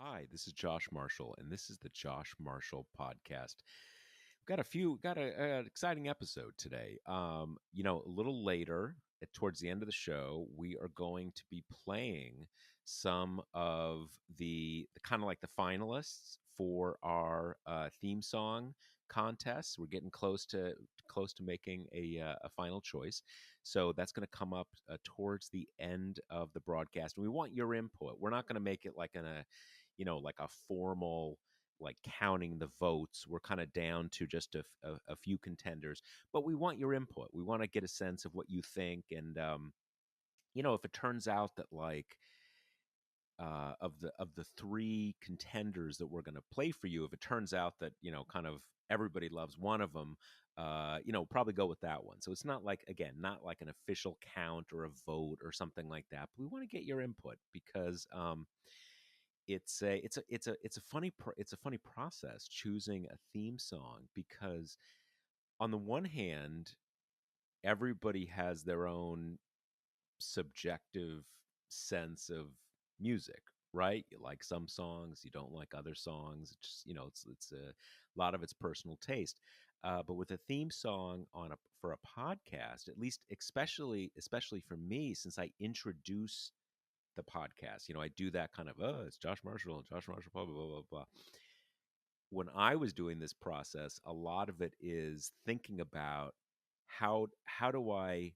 Hi, this is Josh Marshall, and this is the Josh Marshall podcast. Got an exciting episode today. A little later, towards the end of the show, we are going to be playing some of the kind of like the finalists for our theme song contest. We're getting close to making a final choice, so that's going to come up towards the end of the broadcast. And we want your input. We're not going to make it like like a formal like counting the votes. We're kind of down to just a few contenders, but we want your input. We want to get a sense of what you think. And, if it turns out that like, of the three contenders that we're going to play for you, if it turns out that kind of everybody loves one of them, probably go with that one. So it's not like, again, not like an official count or a vote or something like that. But we want to get your input because it's a funny process choosing a theme song, because on the one hand, everybody has their own subjective sense of music, right? You like some songs, you don't like other songs. It's just, it's a lot of it's personal taste. But with a theme song for a podcast, at least, especially for me, since I introduce the podcast, I do that kind of, oh, it's Josh Marshall, blah blah blah blah blah. When I was doing this process, a lot of it is thinking about how do I,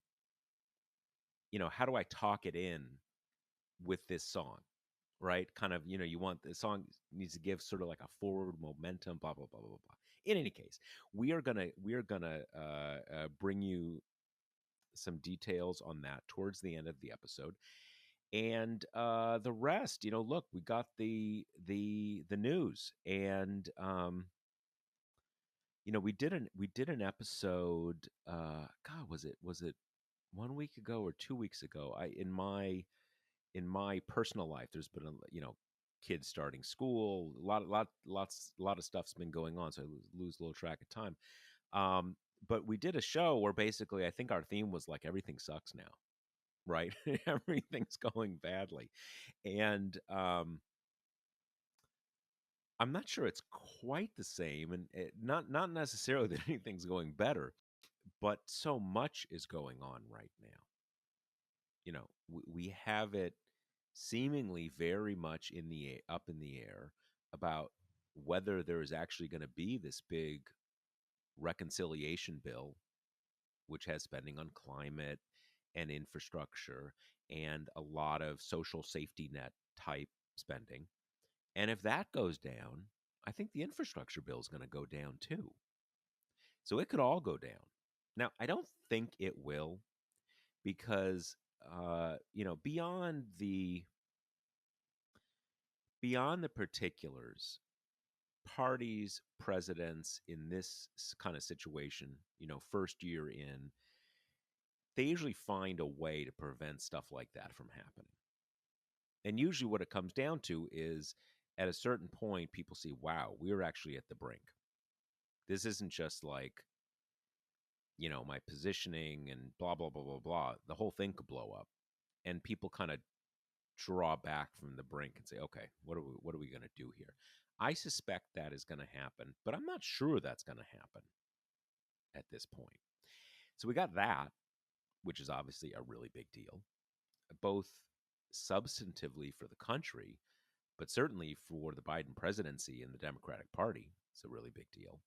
how do I talk it in with this song, right? Kind of, you want the song needs to give sort of like a forward momentum, blah blah blah blah blah. In any case, we are gonna bring you some details on that towards the end of the episode, and the rest. Look, we got the news, and we did an episode. God, was it 1 week ago or 2 weeks ago? I in my personal life, there's been kids starting school, a lot of stuff's been going on, so I lose a little track of time. But we did a show where basically I think our theme was like everything sucks now, right? Everything's going badly, and I'm not sure it's quite the same, and not necessarily that anything's going better, but so much is going on right now. We have it seemingly very much up in the air about whether there is actually going to be this big reconciliation bill, which has spending on climate and infrastructure and a lot of social safety net type spending. And if that goes down, I think the infrastructure bill is going to go down too. So it could all go down. Now, I don't think it will, because beyond the particulars, parties, presidents in this kind of situation, first year in, they usually find a way to prevent stuff like that from happening. And usually what it comes down to is, at a certain point, people see, wow, we're actually at the brink. This isn't just like, my positioning and blah, blah, blah, blah, blah. The whole thing could blow up. And people kind of draw back from the brink and say, okay, what are we going to do here? I suspect that is going to happen, but I'm not sure that's going to happen at this point. So we got that, which is obviously a really big deal, both substantively for the country, but certainly for the Biden presidency and the Democratic Party. It's a really big deal.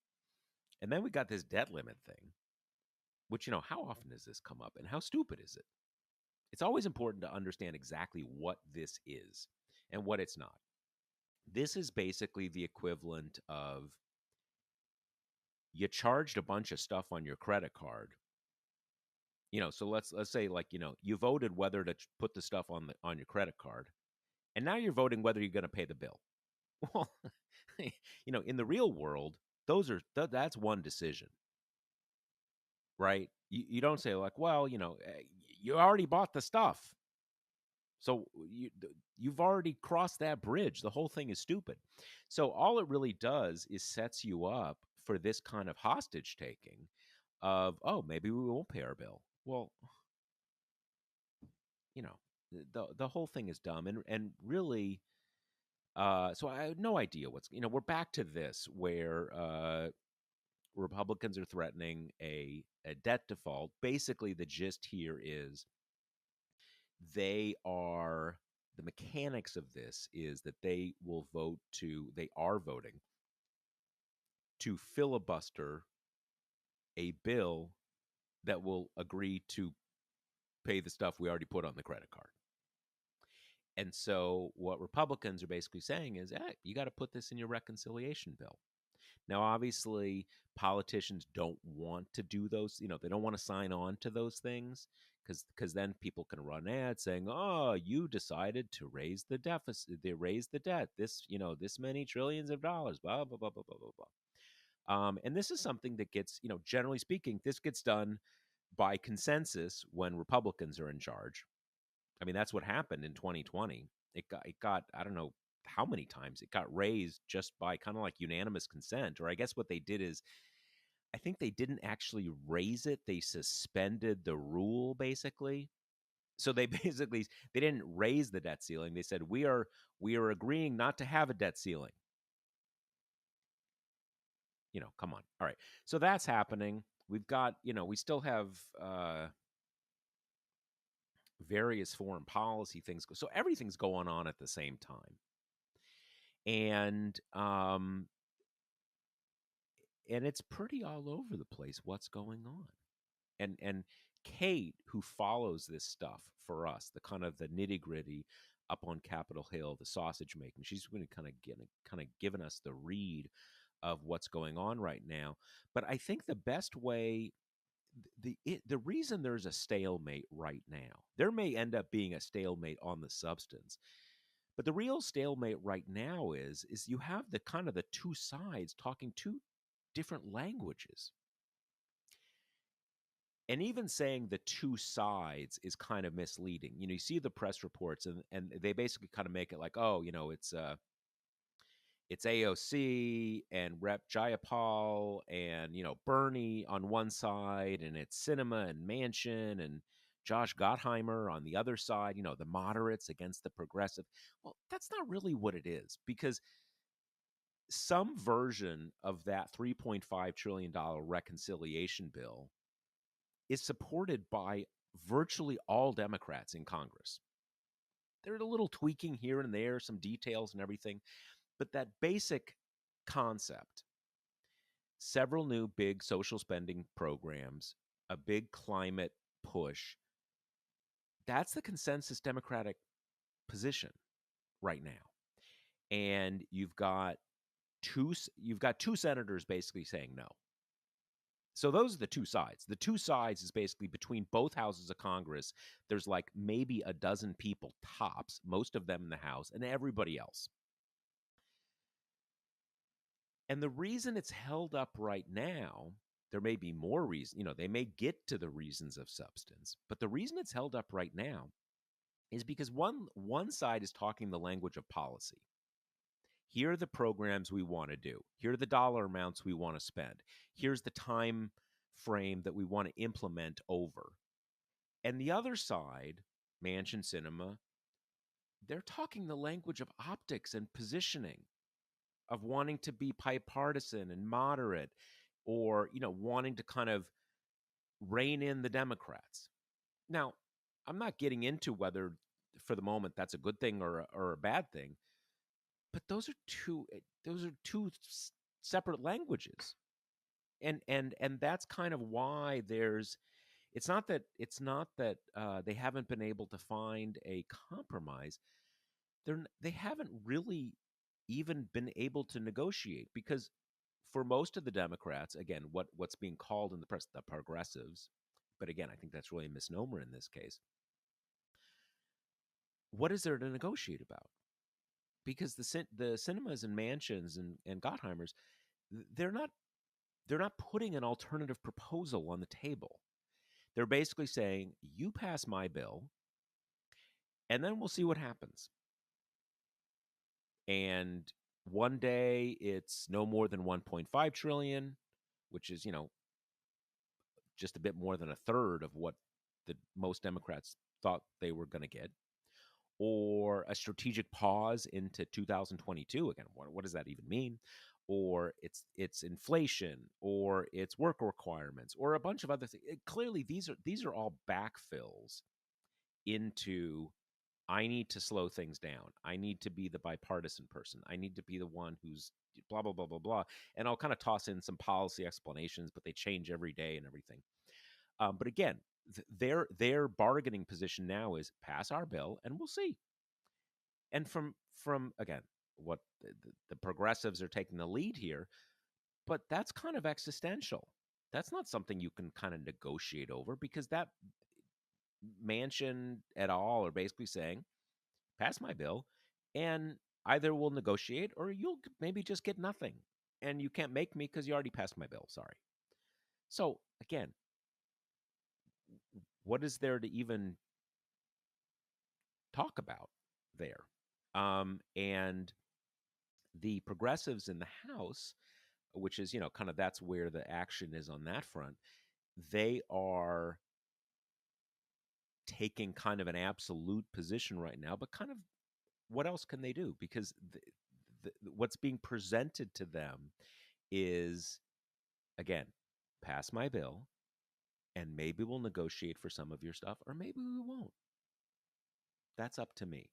And then we got this debt limit thing, which, how often does this come up and how stupid is it? It's always important to understand exactly what this is and what it's not. This is basically the equivalent of, you charged a bunch of stuff on your credit card. So let's say, like, you voted whether to put the stuff on your credit card, and now you're voting whether you're going to pay the bill. Well, in the real world, that's one decision, right? You don't say like, well, you already bought the stuff, so you've already crossed that bridge. The whole thing is stupid. So all it really does is sets you up for this kind of hostage taking of, oh, maybe we won't pay our bill. Well, you know, the whole thing is dumb, and really, So I have no idea what's, we're back to this where Republicans are threatening a debt default. Basically, the gist here is they are, the mechanics of this is that they are voting to filibuster a bill that will agree to pay the stuff we already put on the credit card. And so what Republicans are basically saying is, hey, you got to put this in your reconciliation bill. Now, obviously, politicians don't want to do those, they don't want to sign on to those things because then people can run ads saying, "Oh, you decided to raise the deficit, they raise the debt, this many trillions of dollars, blah blah blah blah blah blah blah." And this is something that gets, generally speaking, this gets done by consensus when Republicans are in charge. I mean, that's what happened in 2020. It got I don't know how many times it got raised just by kind of like unanimous consent. Or I guess what they did is I think they didn't actually raise it. They suspended the rule basically. So they basically they didn't raise the debt ceiling. They said we are agreeing not to have a debt ceiling. Come on. All right. So that's happening. We've got, we still have various foreign policy things. So everything's going on at the same time. And it's pretty all over the place what's going on. And Kate, who follows this stuff for us, the kind of the nitty gritty up on Capitol Hill, the sausage making, she's going to kind of giving us the read of what's going on right now. But I think the best way, the reason there's a stalemate right now, there may end up being a stalemate on the substance, but the real stalemate right now is you have the kind of the two sides talking two different languages. And even saying the two sides is kind of misleading. You see the press reports and they basically kind of make it like, oh, it's AOC and Rep Jayapal and Bernie on one side, and it's Cinema and Manchin and Josh Gottheimer on the other side, the moderates against the progressive. Well, that's not really what it is, because some version of that $3.5 trillion reconciliation bill is supported by virtually all Democrats in Congress. There's a little tweaking here and there, some details and everything, but that basic concept, several new big social spending programs, a big climate push, that's the consensus Democratic position right now. And you've got two senators basically saying no. So those are the two sides. The two sides is basically between both houses of Congress. There's like maybe a dozen people tops, most of them in the House, and everybody else. And the reason it's held up right now, there may be more reason, they may get to the reasons of substance, but the reason it's held up right now is because one side is talking the language of policy. Here are the programs we want to do. Here are the dollar amounts we want to spend. Here's the time frame that we want to implement over. And the other side, Manchin Cinema, they're talking the language of optics and positioning, of wanting to be bipartisan and moderate, or wanting to kind of rein in the Democrats. Now, I'm not getting into whether for the moment that's a good thing or a bad thing, but those are two separate languages. And that's kind of why it's not that they haven't been able to find a compromise. They haven't really even been able to negotiate, because for most of the Democrats, again, what's being called in the press the progressives, but again, I think that's really a misnomer in this case. What is there to negotiate about? Because the cinemas and mansions and Gottheimers, they're not they're not putting an alternative proposal on the table. They're basically saying, you pass my bill, and then we'll see what happens. And one day it's no more than 1.5 trillion, which is, just a bit more than a third of what the most Democrats thought they were going to get. or a strategic pause into 2022. Again, what does that even mean? Or it's inflation, or it's work requirements, or a bunch of other things. Clearly, these are all backfills into, I need to slow things down. I need to be the bipartisan person. I need to be the one who's blah blah blah blah blah. And I'll kind of toss in some policy explanations, but they change every day and everything. But again, their bargaining position now is pass our bill and we'll see. And from again, what the progressives are taking the lead here, but that's kind of existential. That's not something you can kind of negotiate over, because that Manchin et al. Are basically saying, pass my bill, and either we'll negotiate or you'll maybe just get nothing. And you can't make me because you already passed my bill. Sorry. So again, what is there to even talk about there? And the progressives in the House, which is, kind of that's where the action is on that front, they are taking kind of an absolute position right now, but kind of what else can they do? Because what's being presented to them is, again, pass my bill and maybe we'll negotiate for some of your stuff, or maybe we won't. That's up to me.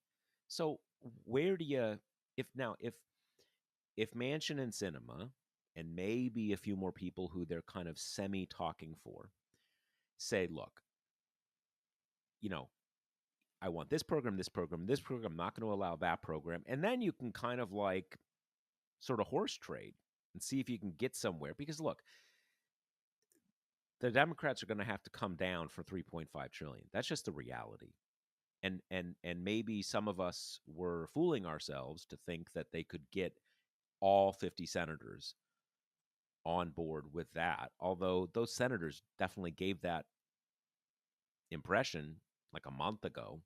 So where do you, if Manchin and Cinema and maybe a few more people who they're kind of semi talking for say, look, you know, I want this program, this program, this program, I'm not going to allow that program. And then you can kind of like sort of horse trade and see if you can get somewhere. Because look, the Democrats are going to have to come down for 3.5 trillion. That's just the reality. And maybe some of us were fooling ourselves to think that they could get all 50 senators on board with that. Although those senators definitely gave that impression like a month ago.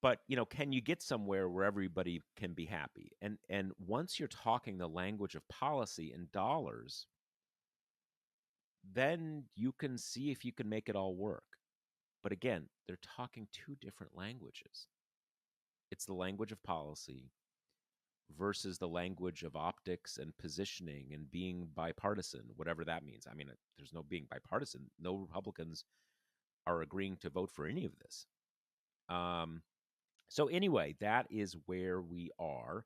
But, can you get somewhere where everybody can be happy? And once you're talking the language of policy in dollars, then you can see if you can make it all work. But again, they're talking two different languages. It's the language of policy versus the language of optics and positioning and being bipartisan, whatever that means. I mean, there's no being bipartisan. No Republicans are agreeing to vote for any of this. So anyway, that is where we are.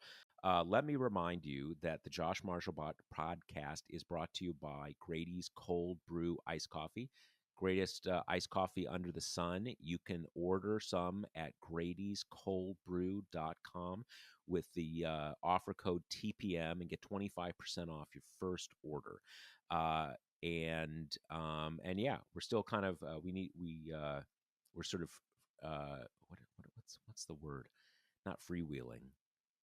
Let me remind you that the Josh Marshall podcast is brought to you by Grady's Cold Brew Iced Coffee. Greatest iced coffee under the sun. You can order some at Grady'sColdBrew.com with the offer code TPM and get 25% off your first order. And yeah, we're still kind of we're sort of what's the word? Not freewheeling.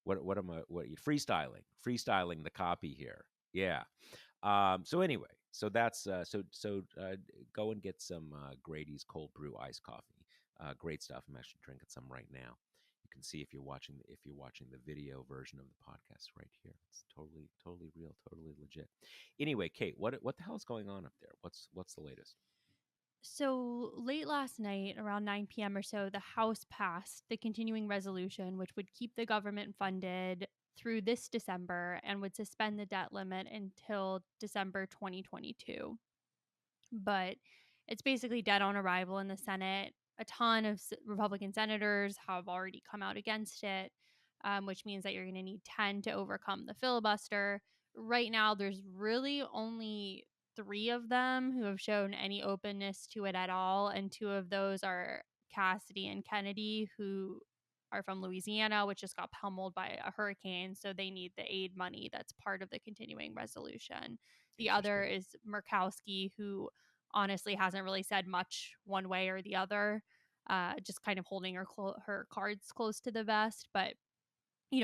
What am I? What freestyling the copy here? Yeah. So anyway, so that's go and get some Grady's Cold Brew Iced Coffee. Great stuff. I'm actually drinking some right now. You can see if you're watching the video version of the podcast right here. It's totally real, totally legit. Anyway, Kate, what the hell is going on up there? What's the latest? So late last night, around 9 p.m. or so, the House passed the continuing resolution, which would keep the government funded through this December and would suspend the debt limit until December 2022. But it's basically dead on arrival in the Senate. A ton of Republican senators have already come out against it, which means that you're going to need 10 to overcome the filibuster. Right now, there's really only 3 of them who have shown any openness to it at all. And 2 of those are Cassidy and Kennedy, who are from Louisiana, which just got pummeled by a hurricane. So they need the aid money that's part of the continuing resolution. The other is Murkowski, who honestly hasn't really said much one way or the other, just kind of holding her cards close to the vest. But,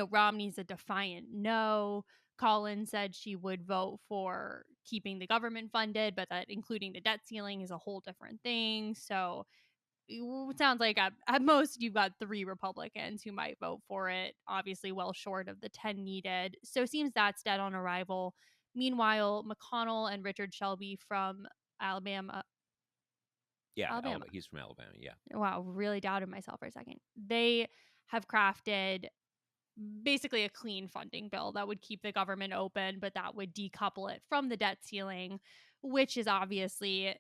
Romney's a defiant no. Collins said she would vote for keeping the government funded, but that including the debt ceiling is a whole different thing. So it sounds like at most you've got 3 Republicans who might vote for it, obviously well short of the 10 needed. So it seems that's dead on arrival. Meanwhile, McConnell and Richard Shelby from Alabama Yeah, Alabama. He's from Alabama. Yeah. Wow, really doubted myself for a second. They have crafted basically a clean funding bill that would keep the government open, but that would decouple it from the debt ceiling, which is obviously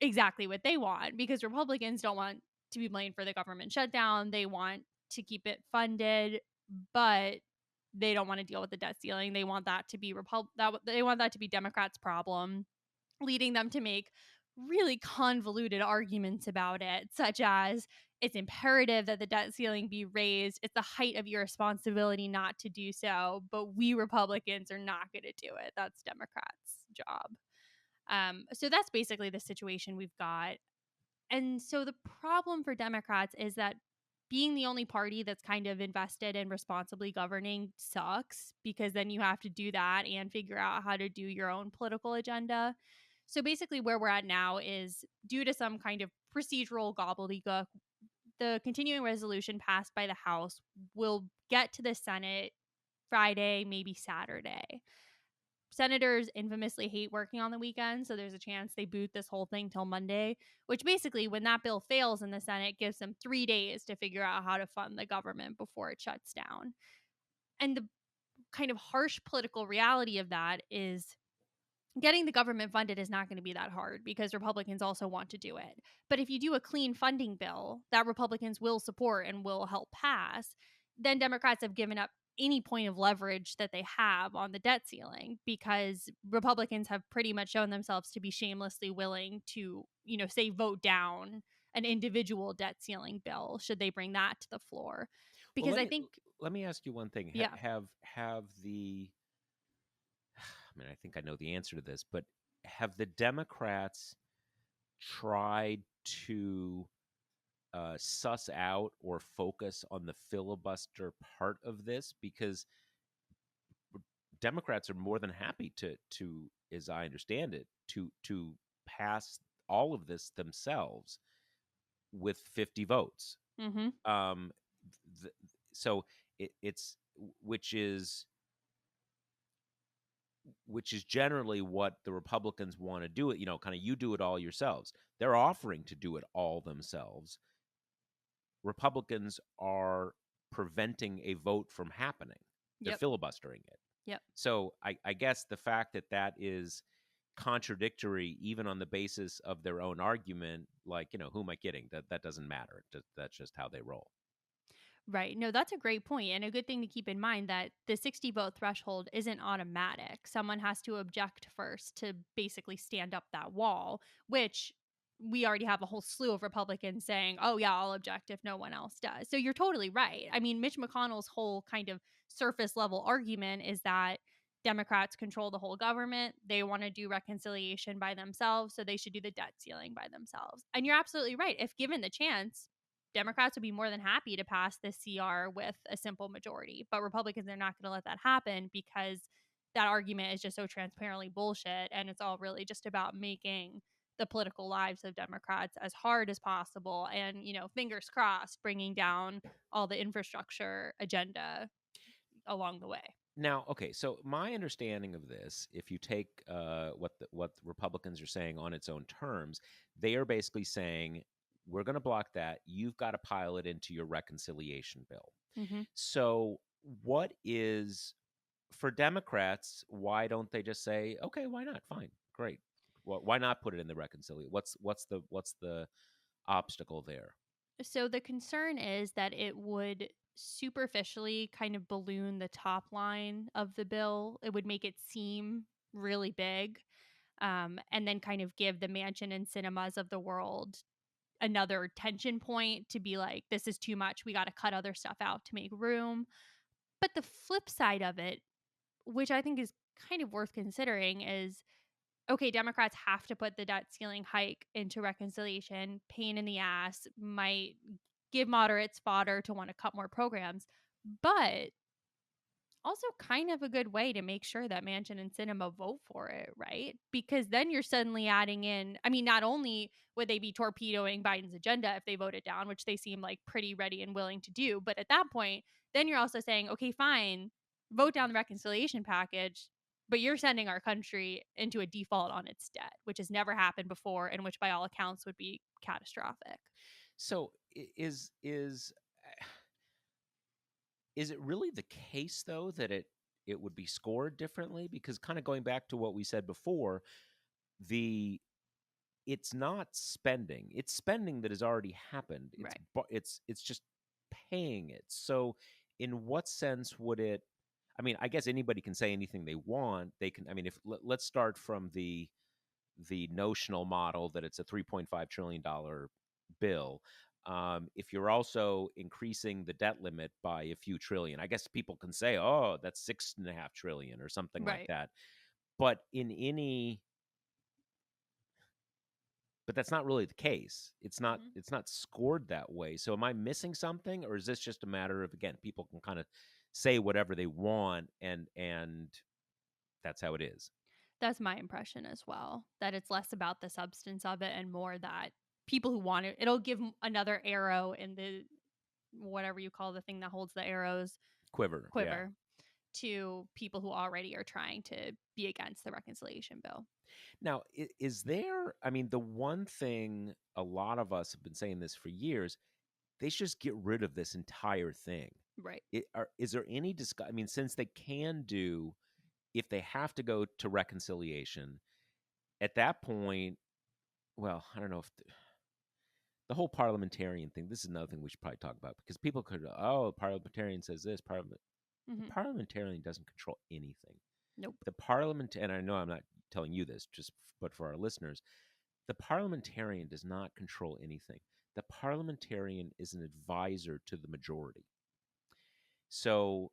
exactly what they want because Republicans don't want to be blamed for the government shutdown. They want to keep it funded, but they don't want to deal with the debt ceiling. They want that to be they want that to be Democrats' problem, leading them to make really convoluted arguments about it, such as it's imperative that the debt ceiling be raised. It's the height of your responsibility not to do so, but we Republicans are not going to do it. That's Democrats' job. So that's basically the situation we've got. And so the problem for Democrats is that being the only party that's kind of invested in responsibly governing sucks because then you have to do that and figure out how to do your own political agenda. So basically, where we're at now is due to some kind of procedural gobbledygook, the continuing resolution passed by the House will get to the Senate Friday, maybe Saturday. Senators infamously hate working on the weekend, so there's a chance they boot this whole thing till Monday, which basically, when that bill fails in the Senate, gives them 3 days to figure out how to fund the government before it shuts down. And the kind of harsh political reality of that is getting the government funded is not going to be that hard because Republicans also want to do it. But if you do a clean funding bill that Republicans will support and will help pass, then Democrats have given up any point of leverage that they have on the debt ceiling because Republicans have pretty much shown themselves to be shamelessly willing to, say vote down an individual debt ceiling bill should they bring that to the floor. Well, Because I think, let me ask you one thing. yeah. Have the I mean, I think I know the answer to this, but have the Democrats tried to suss out or focus on the filibuster part of this? Because Democrats are more than happy to, as I understand it, to pass all of this themselves with 50 votes. Mm-hmm. Um, th- so it's which is generally what the Republicans want to do it, kind of you do it all yourselves. They're offering to do it all themselves. Republicans are preventing a vote from happening. They're Yep. filibustering it. Yep. So I guess the fact that that is contradictory, even on the basis of their own argument, like, who am I kidding? That doesn't matter. That's just how they roll. Right. No, that's a great point and a good thing to keep in mind that the 60 vote threshold isn't automatic. Someone has to object first to basically stand up that wall, which we already have a whole slew of Republicans saying, oh, yeah, I'll object if no one else does. So you're totally right. I mean, Mitch McConnell's whole kind of surface level argument is that Democrats control the whole government. They want to do reconciliation by themselves, so they should do the debt ceiling by themselves. And you're absolutely right. If given the chance, Democrats would be more than happy to pass this CR with a simple majority. But Republicans are not going to let that happen because that argument is just so transparently bullshit. And it's all really just about making the political lives of Democrats as hard as possible. And, fingers crossed, bringing down all the infrastructure agenda along the way. Now, okay, so my understanding of this, if you take what the Republicans are saying on its own terms, they are basically saying, we're going to block that. You've got to pile it into your reconciliation bill. Mm-hmm. So, what is for Democrats? Why don't they just say, okay, why not? Fine, great. Well, why not put it in the reconciliation? What's the obstacle there? So the concern is that it would superficially kind of balloon the top line of the bill. It would make it seem really big, and then kind of give the Mansion and cinemas of the world another tension point to be like, this is too much. We got to cut other stuff out to make room. But the flip side of it, which I think is kind of worth considering, is okay, Democrats have to put the debt ceiling hike into reconciliation. Pain in the ass, might give moderates fodder to want to cut more programs, but also kind of a good way to make sure that Mansion and Cinema vote for it, right? Because then you're suddenly adding in, I mean, not only would they be torpedoing Biden's agenda if they vote it down, which they seem like pretty ready and willing to do, but at that point, then you're also saying, okay, fine, vote down the reconciliation package. but you're sending our country into a default on its debt, which has never happened before, and which by all accounts would be catastrophic. So is it really the case though that it would be scored differently? Because kind of going back to what we said before, the it's not spending. It's spending that has already happened. Right. It's just paying it. So in what sense would it, I mean, I guess anybody can say anything they want. They can, I mean, if let's start from the notional model that it's a $3.5 trillion bill. If you're also increasing the debt limit by a few trillion, I guess people can say, "Oh, that's 6.5 trillion or something like Right. that." But in any, but that's not really the case. It's not. Mhm. It's not scored that way. So, am I missing something, or is this just a matter of again, people can kind of say whatever they want, and that's how it is? That's my impression as well, that it's less about the substance of it and more that people who want it, it'll give another arrow in the whatever you call the thing that holds the arrows Quiver, yeah. quiver to people who already are trying to be against the reconciliation bill. Now, is there, I mean, the one thing a lot of us have been saying this for years, they should just get rid of this entire thing. Right. Is there any I mean, since they can do, if they have to go to reconciliation, at that point, well, I don't know if the whole parliamentarian thing, this is another thing we should probably talk about because people could, oh, parliamentarian says this, the Mhm. parliamentarian doesn't control anything. Nope. The parliament, and I know I'm not telling you this, just but for our listeners, the parliamentarian does not control anything. The parliamentarian is an advisor to the majority. So,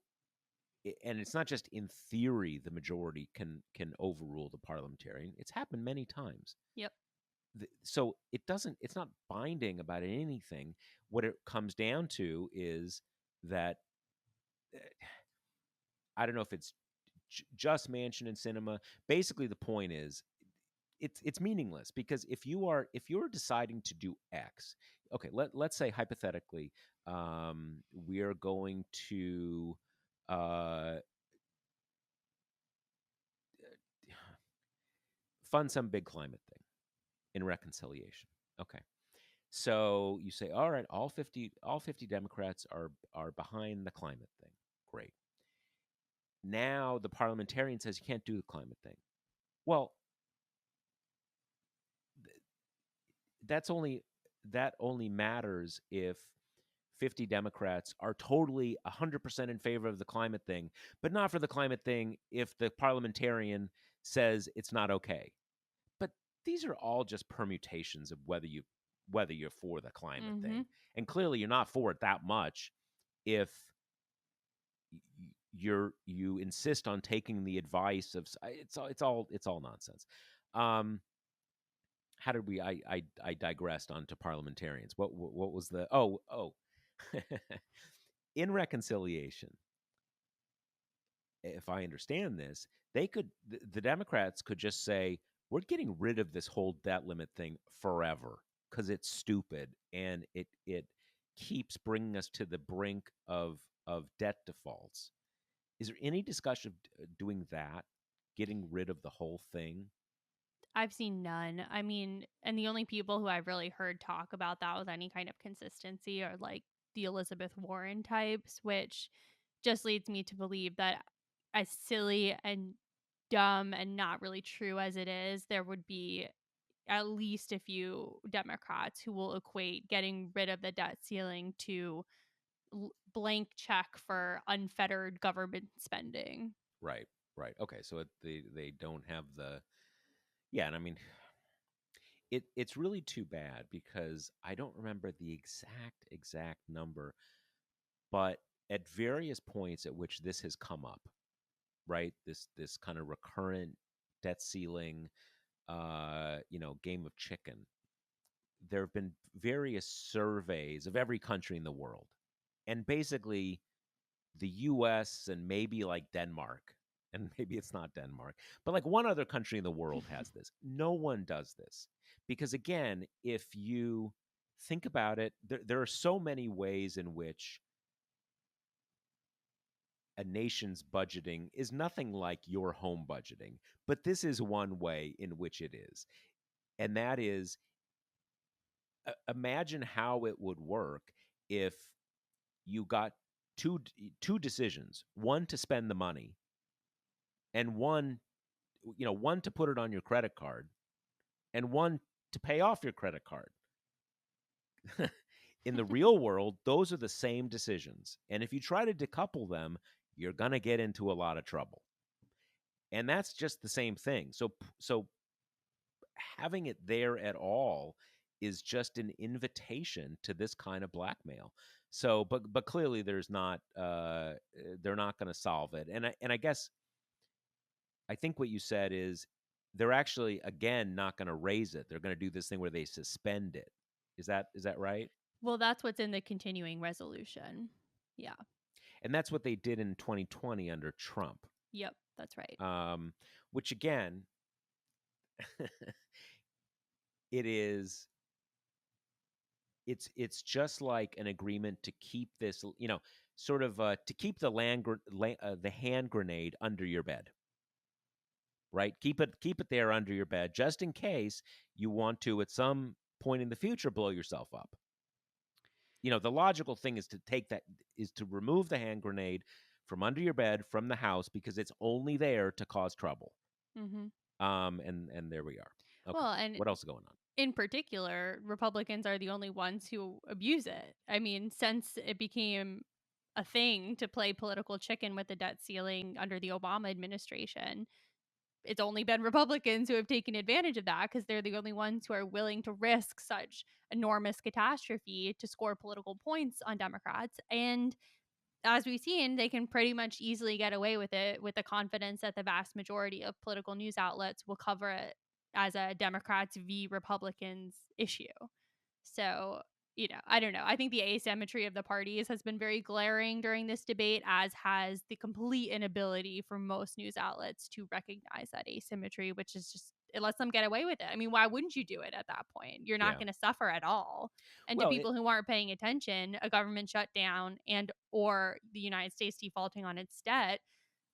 and it's not just in theory the majority can overrule the parliamentarian. It's happened many times. Yep. So it doesn't. It's not binding about anything. What it comes down to is that uh, I don't know if it's just Mansion and Cinema. Basically, the point is it's meaningless because if you're deciding to do X, okay, let's say hypothetically, we are going to uh, fund some big climate thing in reconciliation. Okay, so you say, all right, all 50 Democrats are behind the climate thing. Great. Now the parliamentarian says you can't do the climate thing. Well, that's only that only matters if 50 Democrats are totally 100% in favor of the climate thing, but not for the climate thing if the parliamentarian says it's not okay. But these are all just permutations of whether you're for the climate thing. Mhm. And clearly you're not for it that much if you insist on taking the advice of it's all nonsense. Um how did we I digressed onto parliamentarians. What was the oh in reconciliation, if I understand this, the Democrats could just say we're getting rid of this whole debt limit thing forever because it's stupid and it keeps bringing us to the brink of debt defaults. Is there any discussion of doing that, getting rid of the whole thing? I've seen none. I mean, and the only people who I've really heard talk about that with any kind of consistency are like the Elizabeth Warren types, which just leads me to believe that as silly and dumb and not really true as it is, there would be at least a few Democrats who will equate getting rid of the debt ceiling to blank check for unfettered government spending. Right, right. Okay, so they don't have the, yeah, and I mean it's really too bad because I don't remember the exact number, but at various points at which this has come up, right? This kind of recurrent debt ceiling, game of chicken. There have been various surveys of every country in the world, and basically the U.S. and maybe like Denmark, and maybe it's not Denmark, but like one other country in the world has this. No one does this because, again, if you think about it, there are so many ways in which a nation's budgeting is nothing like your home budgeting, but this is one way in which it is. And that is, imagine how it would work if you got two decisions, one to spend the money and one to put it on your credit card and one to pay off your credit card. In the real world, those are the same decisions. And if you try to decouple them, you're going to get into a lot of trouble. And that's just the same thing. So having it there at all is just an invitation to this kind of blackmail. So, but clearly there's not. They're not going to solve it. And I guess I think what you said is they're actually again not going to raise it. They're going to do this thing where they suspend it. Is that right? Well, that's what's in the continuing resolution. Yeah. And that's what they did in 2020 under Trump. Yep, that's right. Which again, it is. It's just like an agreement to keep this, sort of to keep the hand grenade under your bed, right? Keep it there under your bed just in case you want to at some point in the future blow yourself up. The logical thing is to remove the hand grenade from under your bed from the house because it's only there to cause trouble. Mm-hmm. And there we are. Okay. Well, and what else is going on? in particular, Republicans are the only ones who abuse it. I mean, since it became a thing to play political chicken with the debt ceiling under the Obama administration, it's only been Republicans who have taken advantage of that because they're the only ones who are willing to risk such enormous catastrophe to score political points on Democrats. And as we've seen, they can pretty much easily get away with it with the confidence that the vast majority of political news outlets will cover it as a Democrats v. Republicans issue. So, I don't know. I think the asymmetry of the parties has been very glaring during this debate, as has the complete inability for most news outlets to recognize that asymmetry, which is just, it lets them get away with it. I mean, why wouldn't you do it at that point? You're not Yeah. going to suffer at all. And to Well, people who aren't paying attention, a government shutdown and or the United States defaulting on its debt,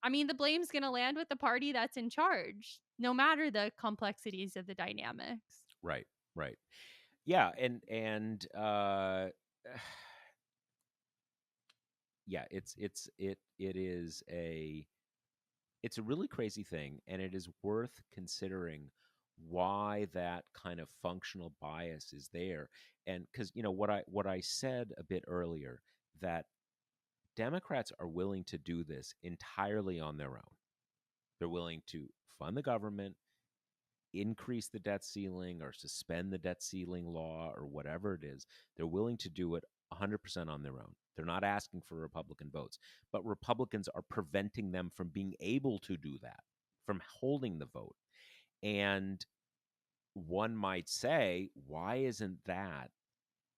I mean, the blame's going to land with the party that's in charge, no matter the complexities of the dynamics. right. Yeah, and yeah, it's a really crazy thing, and it is worth considering why that kind of functional bias is there. And because what I said a bit earlier, that Democrats are willing to do this entirely on their own. They're willing to fund the government, increase the debt ceiling or suspend the debt ceiling law or whatever it is. They're willing to do it 100% on their own. They're not asking for Republican votes, but Republicans are preventing them from being able to do that, from holding the vote. And one might say, why isn't that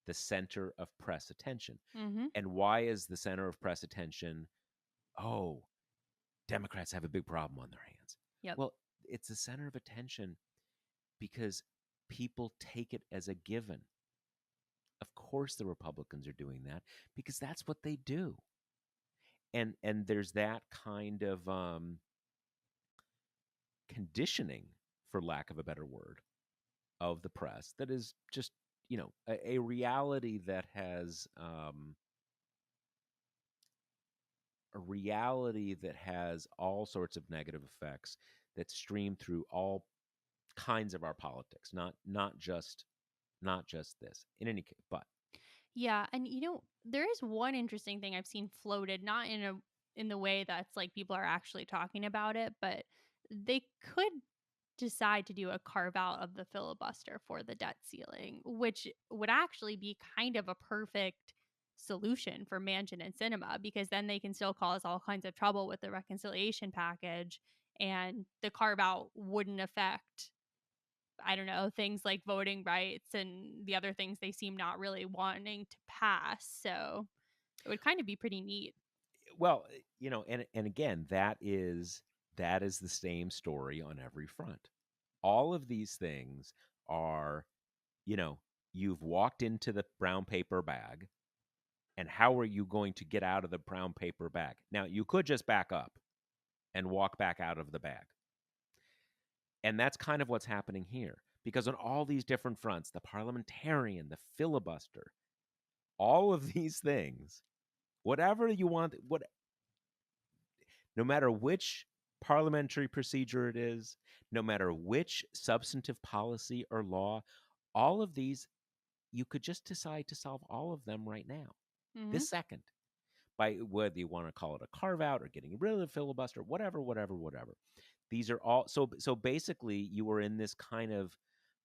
the center of press attention? Mm-hmm. And why is the center of press attention, oh, Democrats have a big problem on their hands? Yep. Well, it's the center of attention because people take it as a given. Of course the Republicans are doing that because that's what they do. And there's that kind of conditioning, for lack of a better word, of the press that is just, a reality that has all sorts of negative effects that stream through all kinds of our politics, not just this. In any case, but Yeah, and there is one interesting thing I've seen floated, not in the way that's like people are actually talking about it, but they could decide to do a carve out of the filibuster for the debt ceiling, which would actually be kind of a perfect solution for Manchin and Sinema, because then they can still cause all kinds of trouble with the reconciliation package, and the carve out wouldn't affect, I don't know, things like voting rights and the other things they seem not really wanting to pass. So it would kind of be pretty neat. well, and again, that is the same story on every front. All of these things are, you've walked into the brown paper bag And how are you going to get out of the brown paper bag? Now, you could just back up and walk back out of the bag. And that's kind of what's happening here. Because on all these different fronts, the parliamentarian, the filibuster, all of these things, whatever you want, no matter which parliamentary procedure it is, no matter which substantive policy or law, all of these, you could just decide to solve all of them right now, Hmm. this second, by whether you want to call it a carve out or getting rid of the filibuster, whatever. These are all so basically you were in this kind of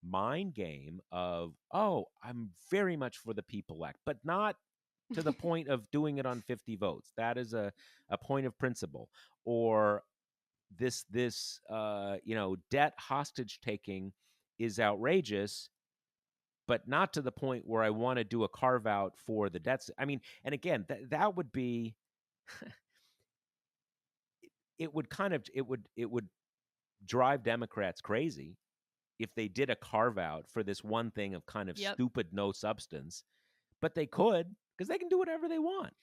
mind game of, oh, I'm very much for the People Act, but not to the point of doing it on 50 votes. That is a point of principle. Or this debt hostage taking is outrageous, but not to the point where I want to do a carve out for the debts. I mean, and again, that would be it would drive Democrats crazy if they did a carve out for this one thing of kind of Yep. stupid no substance, but they could because they can do whatever they want.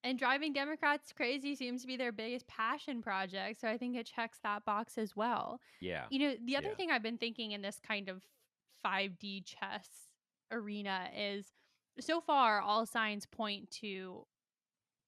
And driving Democrats crazy seems to be their biggest passion project. So I think it checks that box as well. Yeah. The other Yeah. thing I've been thinking in this kind of 5D chess arena is so far, all signs point to,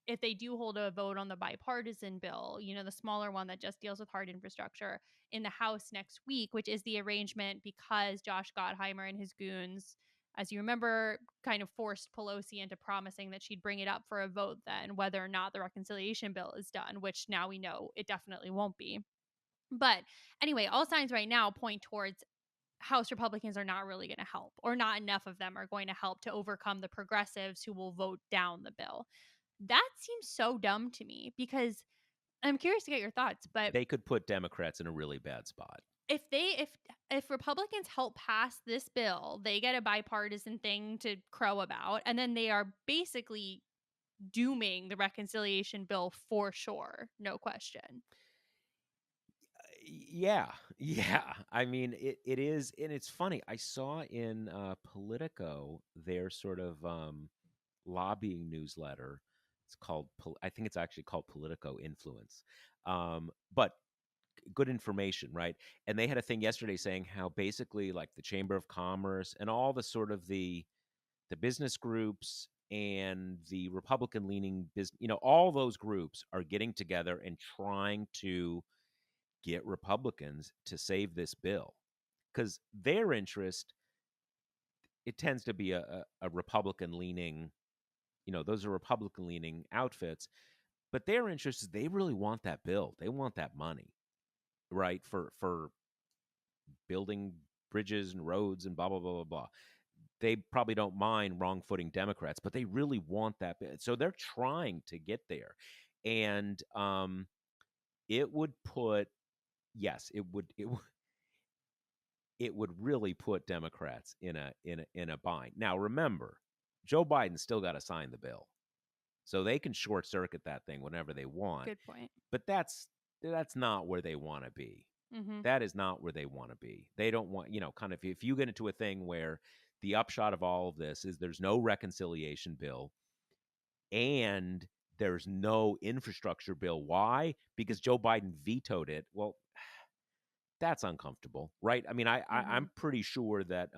if they do hold a vote on the bipartisan bill, the smaller one that just deals with hard infrastructure in the House next week, which is the arrangement because Josh Gottheimer and his goons, as you remember, kind of forced Pelosi into promising that she'd bring it up for a vote then, whether or not the reconciliation bill is done, which now we know it definitely won't be. But anyway, all signs right now point towards House Republicans are not really going to help, or not enough of them are going to help to overcome the progressives who will vote down the bill. That seems so dumb to me because I'm curious to get your thoughts, but They could put Democrats in a really bad spot. if Republicans help pass this bill, they get a bipartisan thing to crow about, and then they are basically dooming the reconciliation bill for sure, no question. Yeah. Yeah. I mean, it is, and it's funny. I saw in Politico their sort of lobbying newsletter. It's called, I think it's actually called Politico Influence. But good information, right? And they had a thing yesterday saying how basically like the Chamber of Commerce and all the sort of the business groups and the Republican leaning business, all those groups are getting together and trying to get Republicans to save this bill because their interest, it tends to be a Republican leaning, those are Republican leaning outfits, but their interest is they really want that bill. They want that money, right? For building bridges and roads and blah blah blah blah blah. They probably don't mind wrong footing Democrats, but they really want that bill. So they're trying to get there. And it would put, yes, it would really put Democrats in a bind. Now remember, Joe Biden still got to sign the bill, so they can short circuit that thing whenever they want. Good point. But that's not where they want to be. Mm-hmm. That is not where they want to be. They don't want, kind of, if you get into a thing where the upshot of all of this is there's no reconciliation bill and there's no infrastructure bill. Why? Because Joe Biden vetoed it. Well, that's uncomfortable, right? I mean, Mm-hmm. I'm pretty sure that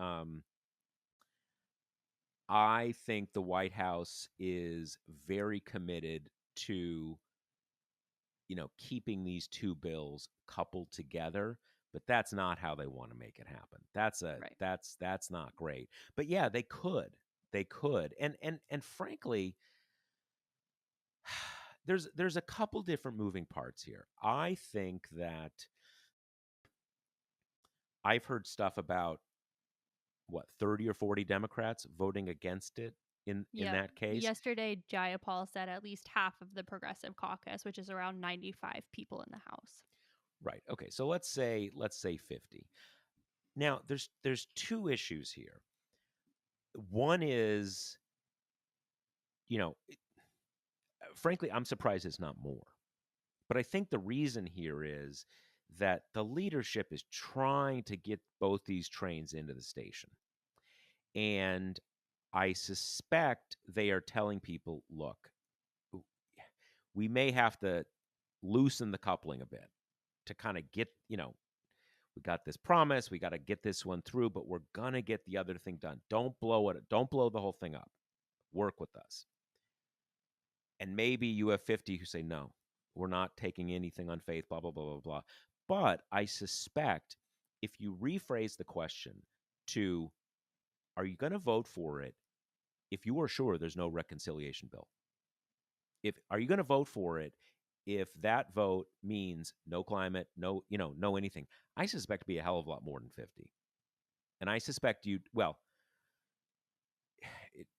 I think the White House is very committed to keeping these two bills coupled together, but that's not how they want to make it happen. Right. That's not great. But yeah, they could, and frankly, there's a couple different moving parts here. I think that I've heard stuff about what 30 or 40 Democrats voting against it in Yep. that case. Yesterday, Jayapal said at least half of the progressive caucus, which is around 95 people in the House. Right. Okay. So let's say 50. Now there's two issues here. One is, you know, frankly, I'm surprised it's not more. But I think the reason here is that the leadership is trying to get both these trains into the station. And I suspect they are telling people, look, we may have to loosen the coupling a bit to kind of get, we got this promise, we got to get this one through, but we're going to get the other thing done. Don't blow it. Don't blow the whole thing up. Work with us. And maybe you have 50 who say, no, we're not taking anything on faith, blah, blah, blah, blah, blah. But I suspect if you rephrase the question to, are you going to vote for it if you are sure there's no reconciliation bill? Are you going to vote for it if that vote means no climate, no anything? I suspect it'd be a hell of a lot more than 50. And I suspect well,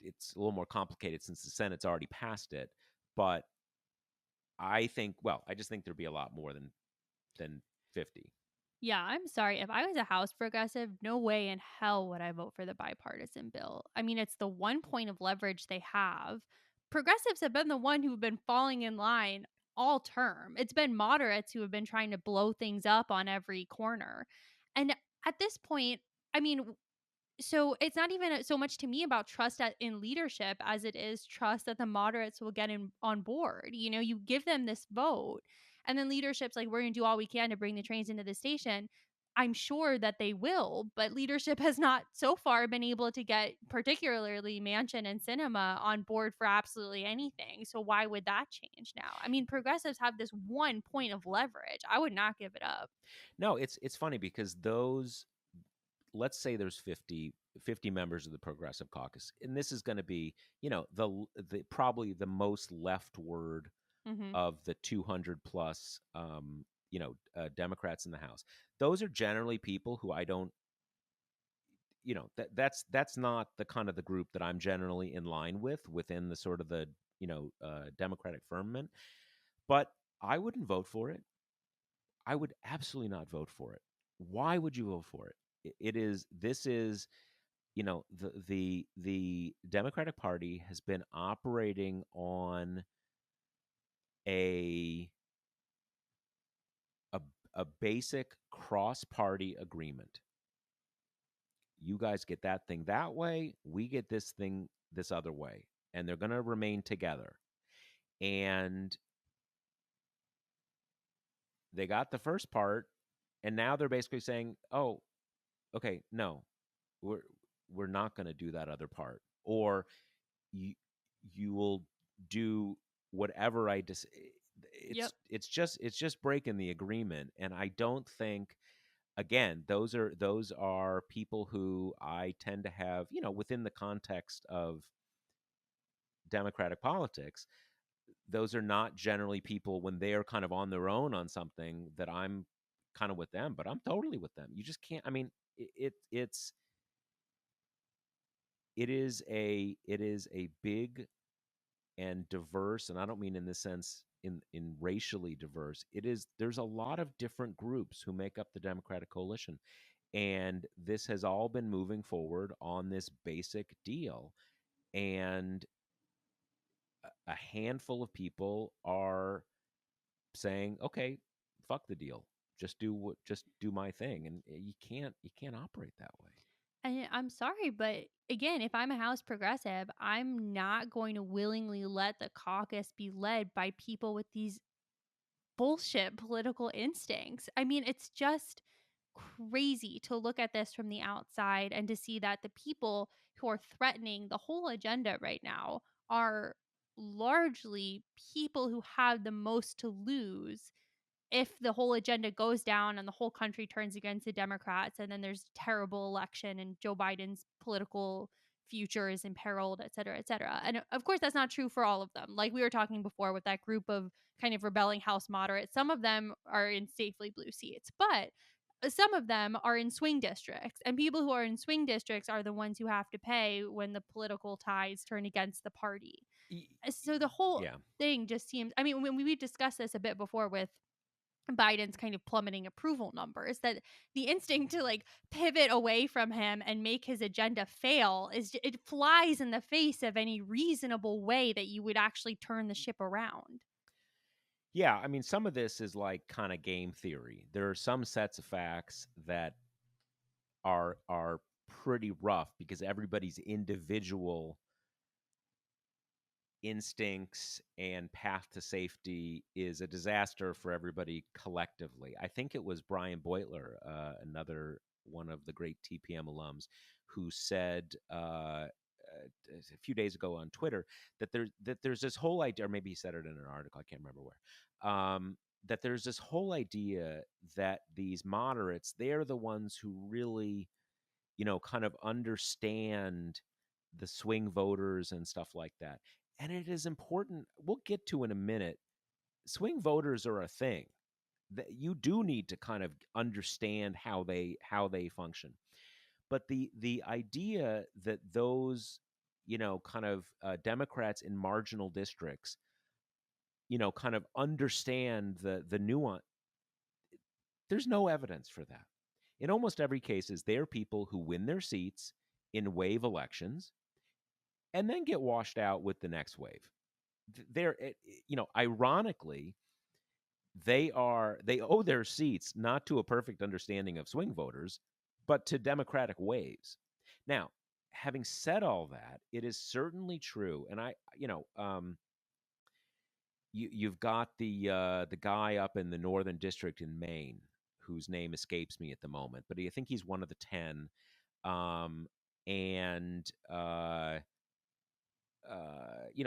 it's a little more complicated since the Senate's already passed it, but I just think there'd be a lot more than 50. Yeah, I'm sorry. If I was a House progressive, no way in hell would I vote for the bipartisan bill. I mean, it's the one point of leverage they have. Progressives have been the one who've been falling in line all term. It's been moderates who have been trying to blow things up on every corner. And at this point, I mean, so it's not even so much to me about trust in leadership as it is trust that the moderates will get on board. You give them this vote, and then leadership's like, we're going to do all we can to bring the trains into the station. I'm sure that they will, but leadership has not so far been able to get particularly Manchin and Sinema on board for absolutely anything. So why would that change now? I mean, progressives have this one point of leverage. I would not give it up. No, it's funny because let's say there's 50 members of the Progressive Caucus, and this is going to be, the probably the most leftward Mm-hmm. of the 200 plus, Democrats in the House. Those are generally people who I don't, that's not the kind of the group that I'm generally in line with within the sort of the Democratic firmament. But I wouldn't vote for it. I would absolutely not vote for it. Why would you vote for it? This is, the Democratic Party has been operating on a a, a basic cross-party agreement. You guys get that thing that way, we get this thing this other way, and they're going to remain together. And they got the first part, and now they're basically saying, "Oh, okay, no, we're we're not going to do that other part, or you you will do whatever I dis." Yep. It's just breaking the agreement, and I don't think, again, those are people who I tend to have, within the context of democratic politics. Those are not generally people when they are kind of on their own on something that I'm kind of with them, but I'm totally with them. You just can't. I mean, it is a big and diverse, and I don't mean in this sense in racially diverse. There's a lot of different groups who make up the Democratic coalition, and this has all been moving forward on this basic deal. And a handful of people are saying, okay, fuck the deal, just do my thing. And you can't operate that way. And I'm sorry, but again, if I'm a House progressive, I'm not going to willingly let the caucus be led by people with these bullshit political instincts. I mean, it's just crazy to look at this from the outside and to see that the people who are threatening the whole agenda right now are largely people who have the most to lose if the whole agenda goes down and the whole country turns against the Democrats and then there's a terrible election and Joe Biden's political future is imperiled, et cetera, et cetera. And of course, that's not true for all of them. Like we were talking before with that group of kind of rebelling House moderates, some of them are in safely blue seats, but some of them are in swing districts. And people who are in swing districts are the ones who have to pay when the political tides turn against the party. Y- So the whole Yeah. thing just seems, I mean, when we discussed this a bit before with Biden's kind of plummeting approval numbers, that the instinct to like pivot away from him and make his agenda fail it flies in the face of any reasonable way that you would actually turn the ship around. Yeah, I mean, some of this is like kind of game theory. There are some sets of facts that are pretty rough because everybody's individual instincts and path to safety is a disaster for everybody collectively. I think it was Brian Beutler, another one of the great TPM alums, who said a few days ago on Twitter that there's this whole idea, or maybe he said it in an article, I can't remember where, that there's this whole idea that these moderates, they're the ones who really, kind of understand the swing voters and stuff like that. And it is important. We'll get to in a minute. Swing voters are a thing that you do need to kind of understand how they function. But the idea that those kind of Democrats in marginal districts kind of understand the nuance, there's no evidence for that. In almost every cases, they are people who win their seats in wave elections and then get washed out with the next wave. They're, ironically, they owe their seats not to a perfect understanding of swing voters, but to Democratic waves. Now, having said all that, it is certainly true, and you've got the guy up in the Northern District in Maine, whose name escapes me at the moment, but I think he's one of the 10, um, and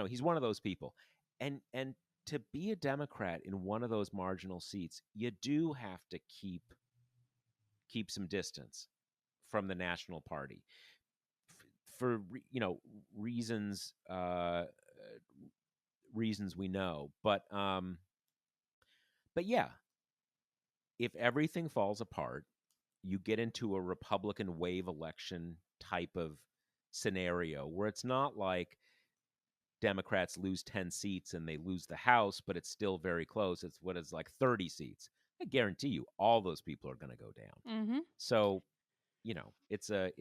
he's one of those people, and to be a Democrat in one of those marginal seats, you do have to keep some distance from the national party for reasons reasons we know, but yeah, if everything falls apart, you get into a Republican wave election type of scenario where it's not like Democrats lose 10 seats and they lose the House, but it's still very close. It's what is like 30 seats. I guarantee you all those people are going to go down. Mm-hmm. So, it's a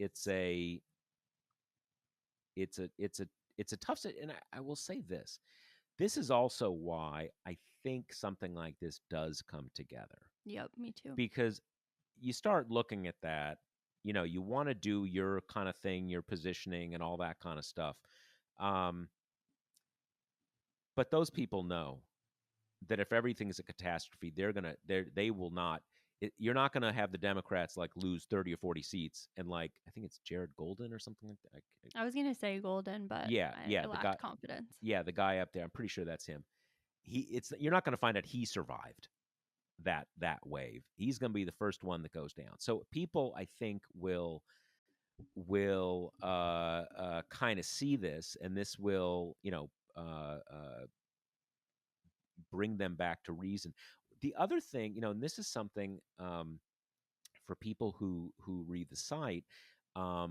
tough and I will say this. This is also why I think something like this does come together. Yep, me too. Because you start looking at that, you want to do your kind of thing, your positioning and all that kind of stuff. But those people know that if everything is a catastrophe, they will not. You're not going to have the Democrats like lose 30 or 40 seats and like I think it's Jared Golden or something like that. I was gonna say Golden, but Yeah, I the guy. lacked confidence. Yeah, the guy up there. I'm pretty sure that's him. You're not going to find out he survived that wave. He's going to be the first one that goes down. So people, I think, will kind of see this, and this will bring them back to reason. The other thing, and this is something for people who read the site, I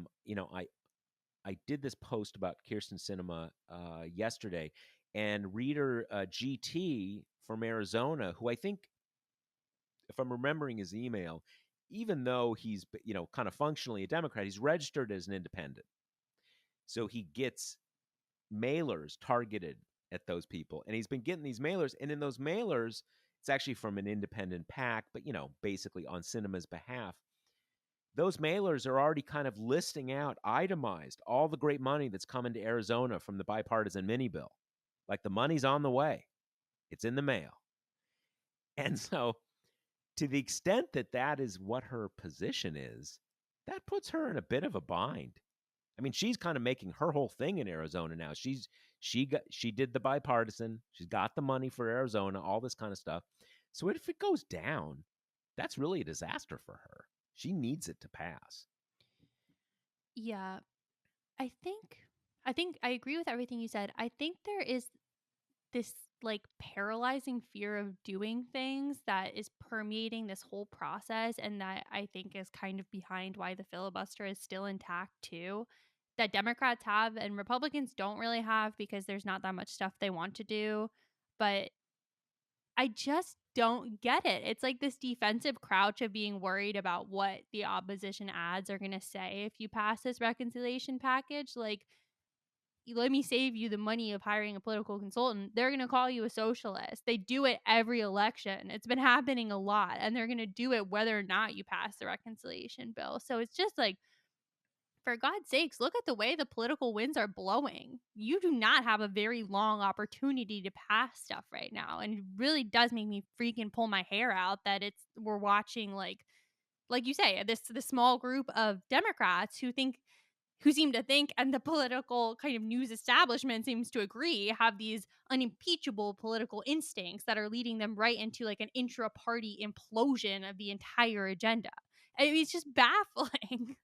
did this post about Kirsten Sinema yesterday, and reader GT from Arizona, who I think, if I'm remembering his email, even though he's kind of functionally a Democrat, he's registered as an independent, so he gets mailers targeted at those people, and he's been getting these mailers, and in those mailers, it's actually from an independent PAC, but basically on Sinema's behalf. Those mailers are already kind of listing out, itemized, all the great money that's coming to Arizona from the bipartisan mini bill. Like the money's on the way, it's in the mail. And so, to the extent that that is what her position is, that puts her in a bit of a bind. I mean, she's kind of making her whole thing in Arizona now. She did the bipartisan. She's got the money for Arizona, all this kind of stuff. So if it goes down, that's really a disaster for her. She needs it to pass. Yeah. I think I agree with everything you said. I think there is this like paralyzing fear of doing things that is permeating this whole process, and that I think is kind of behind why the filibuster is still intact too, that Democrats have and Republicans don't really have because there's not that much stuff they want to do. But I just don't get it. It's like this defensive crouch of being worried about what the opposition ads are going to say if you pass this reconciliation package. Like, let me save you the money of hiring a political consultant. They're going to call you a socialist. They do it every election. It's been happening a lot, and they're going to do it whether or not you pass the reconciliation bill. So it's just like For God's sakes, look at the way the political winds are blowing. You do not have a very long opportunity to pass stuff right now. And it really does make me freaking pull my hair out that we're watching like you say, this small group of Democrats who seem to think, and the political kind of news establishment seems to agree, have these unimpeachable political instincts that are leading them right into like an intra-party implosion of the entire agenda. I mean, it's just baffling.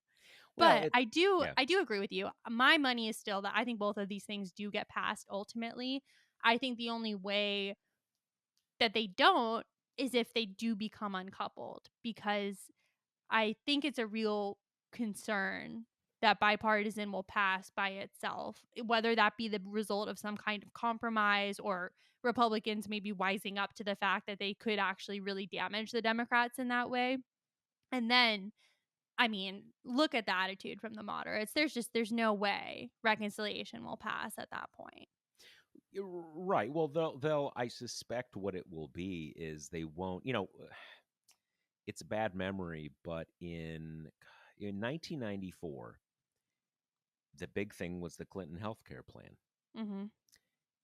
Well, But it, yeah. I do agree with you. My money is still that I think both of these things do get passed ultimately. I think the only way that they don't is if they do become uncoupled, because I think it's a real concern that bipartisan will pass by itself, whether that be the result of some kind of compromise or Republicans maybe wising up to the fact that they could actually really damage the Democrats in that way. And then, I mean, look at the attitude from the moderates. There's no way reconciliation will pass at that point. Right. Well, they'll. I suspect what it will be is they won't. It's a bad memory, but in 1994, the big thing was the Clinton healthcare plan, Mhm.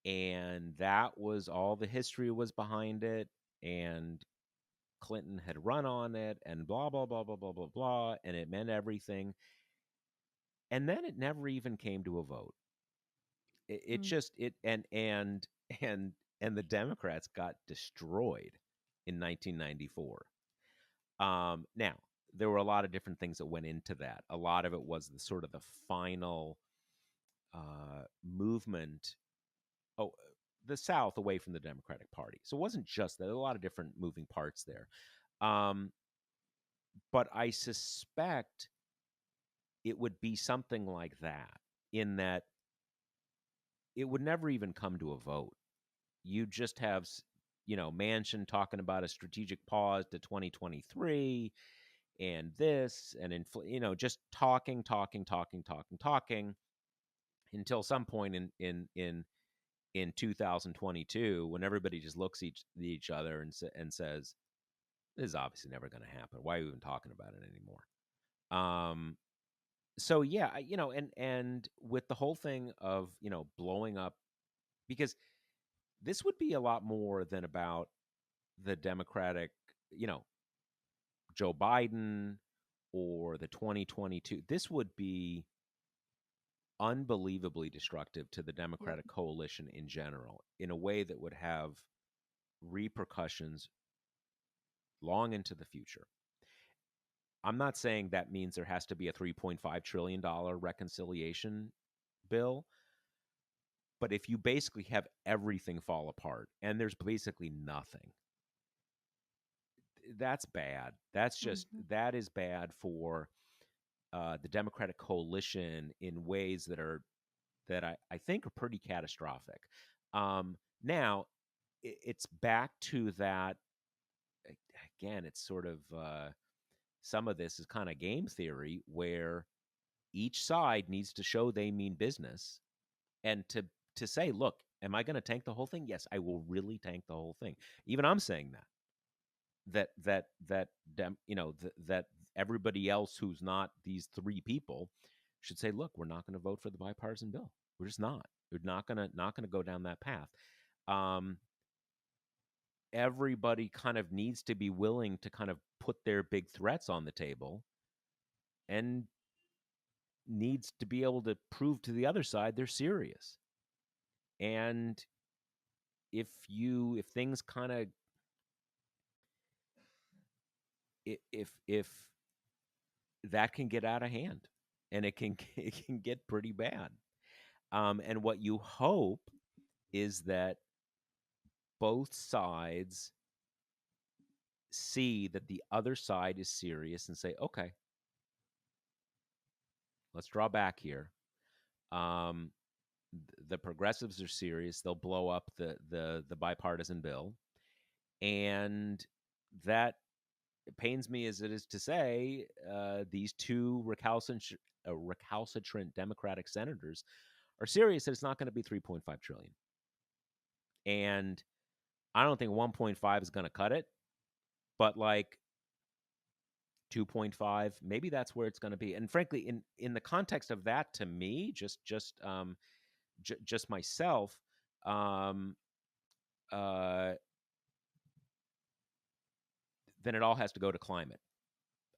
and that was all the history was behind it, and Clinton had run on it, and blah blah blah blah blah blah blah, and it meant everything, and then it never even came to a vote. It Mm. just it and and the Democrats got destroyed in 1994. Now there were a lot of different things that went into that. A lot of it was the sort of the final movement. Oh, the South away from the Democratic Party. So it wasn't just that. There were a lot of different moving parts there. Um, but I suspect it would be something like that, in that it would never even come to a vote. You just have, Manchin talking about a strategic pause to 2023, and this and just talking until some point in 2022, when everybody just looks each other and says, this is obviously never going to happen. Why are we even talking about it anymore? So yeah, and with the whole thing of blowing up, because this would be a lot more than about the Democratic, you know, Joe Biden or the 2022. This would be unbelievably destructive to the Yep. Democratic coalition in general, in a way that would have repercussions long into the future. I'm not saying that means there has to be a $3.5 trillion reconciliation bill, but if you basically have everything fall apart and there's basically nothing, that's bad. Mhm. That is bad for the Democratic coalition in ways that I think are pretty catastrophic. Now, it's back to that again. It's sort of some of this is kind of game theory, where each side needs to show they mean business, and to say, look, am I going to tank the whole thing? Yes, I will really tank the whole thing. Even I'm saying that everybody else who's not these three people should say, look, we're not going to vote for the bipartisan bill. We're just not. We're not going to go down that path. Um, Everybody kind of needs to be willing to kind of put their big threats on the table, and needs to be able to prove to the other side they're serious. And if things kind of, if that can get out of hand, and it can it can get pretty bad. And what you hope is that both sides see that the other side is serious and say, okay, let's draw back here. Um, the progressives are serious. They'll blow up the bipartisan bill, and that, it pains me as it is to say, these two recalcitrant Democratic senators are serious that it's not going to be 3.5 trillion. And I don't think 1.5 is going to cut it, but like 2.5, maybe that's where it's going to be. And frankly, in the context of that, to me, just myself, um uh then it all has to go to climate,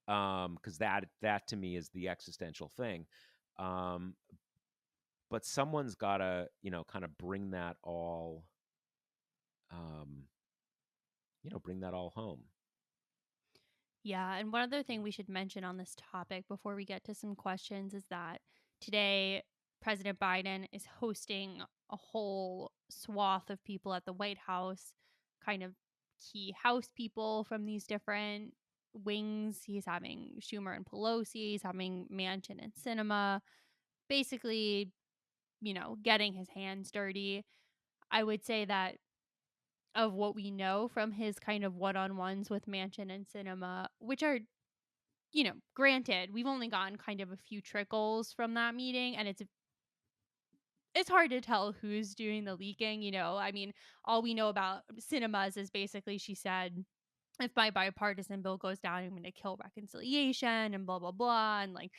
because that to me is the existential thing. um but someone's got to, kind of um bring that all home. Yeah, and one other thing we should mention on this topic before we get to some questions is that today President Biden is hosting a whole swath of people at the White House, kind of key House people from these different wings. He's having Schumer and Pelosi, he's having Manchin and Sinema, basically, getting his hands dirty. I would say that of what we know from his kind of one-on-ones with Manchin and Sinema, which are, granted, we've only gotten kind of a few trickles from that meeting, and it's hard to tell who's doing the leaking. I mean, all we know about Cinemas is basically she said, if my bipartisan bill goes down, I'm going to kill reconciliation and blah blah blah, and like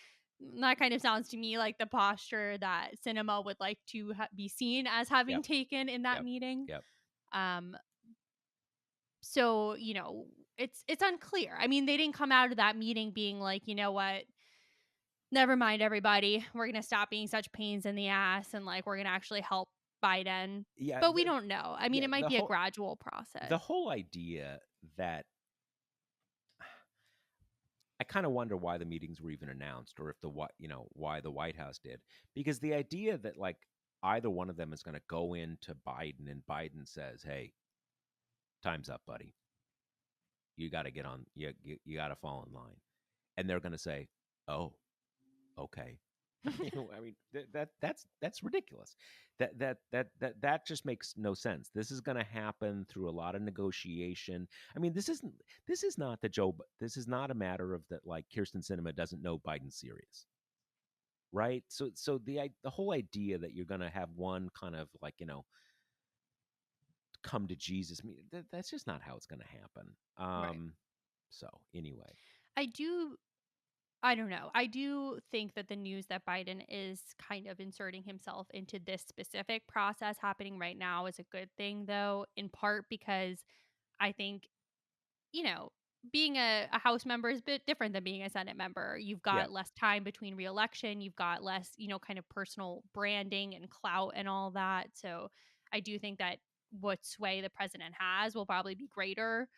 that kind of sounds to me like the posture that Cinema would like to be seen as having Yep. taken in that Yep. meeting. Yep. um so it's unclear. I mean, they didn't come out of that meeting being like, what, never mind everybody, we're gonna stop being such pains in the ass, and like we're gonna actually help Biden. Yeah. But we don't know. I mean, Yeah. it might be a gradual process. The whole idea that I kind of wonder why the meetings were even announced, or if why the White House did, because the idea that like either one of them is going to go into Biden and Biden says, "Hey, time's up, buddy. You got to get on. You got to fall in line," and they're going to say, "Oh, okay." I mean, that's ridiculous. That just makes no sense. This is going to happen through a lot of negotiation. I mean, this is not the Joe. This is not a matter of that like Kirsten Sinema doesn't know Biden's serious, right? So the whole idea that you're going to have one kind of like come to Jesus meeting, that's just not how it's going to happen. Right. So anyway, I do I don't know. I do think that the news that Biden is kind of inserting himself into this specific process happening right now is a good thing, though, in part because I think, you know, being a House member is a bit different than being a Senate member. You've yeah, got less time between reelection, you've got less, kind of personal branding and clout and all that. So I do think that what sway the president has will probably be greater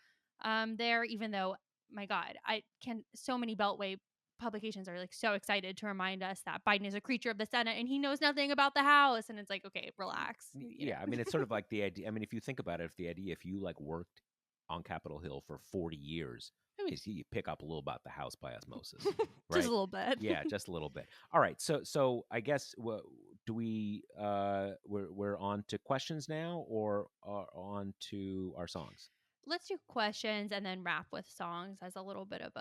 there, even though, my God, I can, so many Beltway publications are like so excited to remind us that Biden is a creature of the Senate and he knows nothing about the House. And it's like, okay, relax, yeah. I mean, it's sort of like the idea. I mean, if you think about it, if you like worked on Capitol Hill for 40 years, I mean, you pick up a little about the House by osmosis, Just a right? little bit. Yeah, just a little bit. All right, so I guess do we we're on to questions now, or on to our songs? Let's do questions and then wrap with songs as a little bit of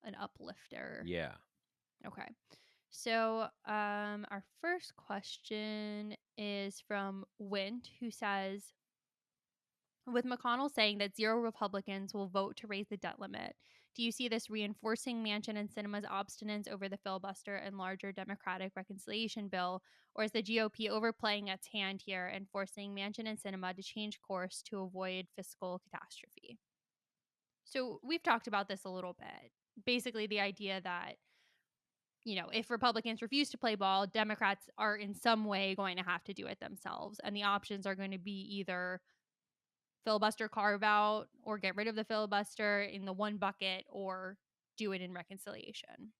an uplifter. Yeah, Okay. So, our first question is from Wint, who says, with McConnell saying that 0 Republicans will vote to raise the debt limit, do you see this reinforcing Manchin and Sinema's obstinance over the filibuster and larger Democratic reconciliation bill, or is the GOP overplaying its hand here and forcing Manchin and Sinema to change course to avoid fiscal catastrophe? So we've talked about this a little bit. Basically, the idea that, if Republicans refuse to play ball, Democrats are in some way going to have to do it themselves. And the options are going to be either filibuster carve out or get rid of the filibuster in the one bucket or do it in reconciliation.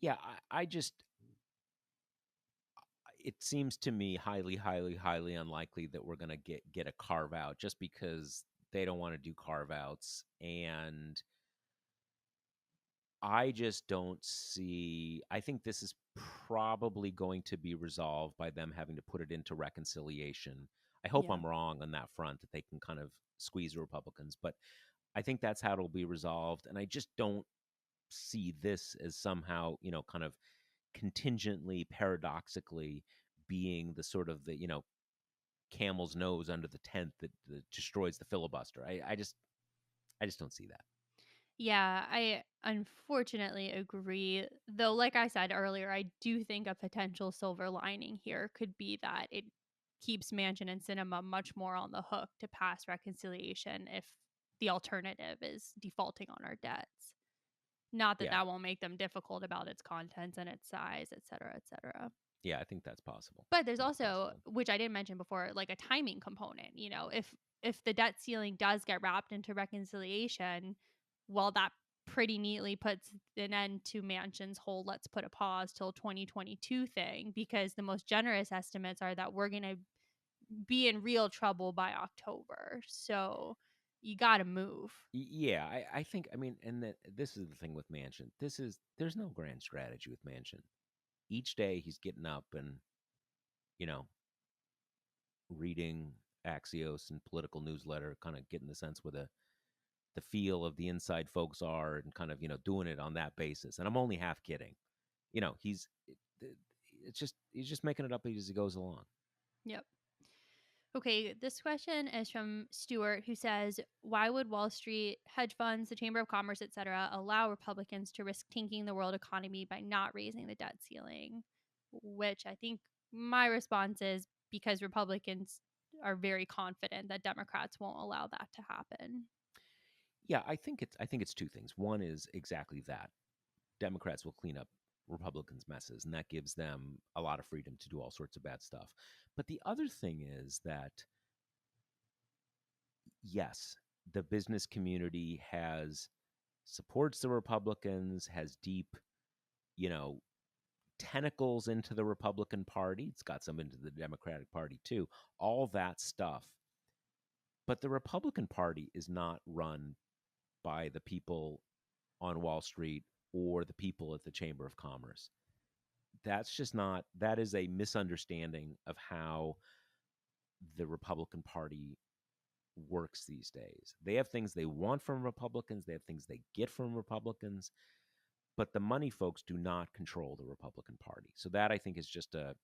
yeah. I just it seems to me highly, highly, highly unlikely that we're going to get a carve out, just because they don't want to do carve outs. And I just don't see. I think this is probably going to be resolved by them having to put it into reconciliation. I hope Yeah. I'm wrong on that front, that they can kind of squeeze the Republicans, but I think that's how it'll be resolved. And I just don't see this as somehow, kind of contingently, paradoxically being the sort of the, camel's nose under the tent that destroys the filibuster. I just don't see that. Yeah, I unfortunately agree. Though, like I said earlier, I do think a potential silver lining here could be that it keeps Manchin and Cinema much more on the hook to pass reconciliation if the alternative is defaulting on our debts. Not that Yeah. that won't make them difficult about its contents and its size, et cetera, et cetera. Yeah, I think that's possible. But there's That's a also, possibility. which I didn't mention before, like a timing component. If the debt ceiling does get wrapped into reconciliation, well, that pretty neatly puts an end to Manchin's whole "let's put a pause till 2022" thing, because the most generous estimates are that we're gonna be in real trouble by October. So you got to move. Yeah, I think, I mean, and that this is the thing with Manchin. There's no grand strategy with Manchin. Each day he's getting up and, you know, reading Axios and political newsletter, kind of getting the sense where the feel of the inside folks are, and kind of, doing it on that basis. And I'm only half kidding. He's it's just he's just making it up as he goes along. Yep. Okay, this question is from Stuart, who says, "Why would Wall Street, hedge funds, the Chamber of Commerce, etc., allow Republicans to risk tanking the world economy by not raising the debt ceiling?" Which I think my response is because Republicans are very confident that Democrats won't allow that to happen. Yeah, I think it's two things. One is exactly that. Democrats will clean up Republicans' messes, and that gives them a lot of freedom to do all sorts of bad stuff. But the other thing is that, yes, the business community has supports the Republicans, has deep, you know, tentacles into the Republican Party. It's got some into the Democratic Party too. All that stuff. But the Republican Party is not run by the people on Wall Street or the people at the Chamber of Commerce. That's just not, that is a misunderstanding of how the Republican Party works these days. They have things they want from Republicans, they have things they get from Republicans, but the money folks do not control the Republican Party. So that, I think, is just a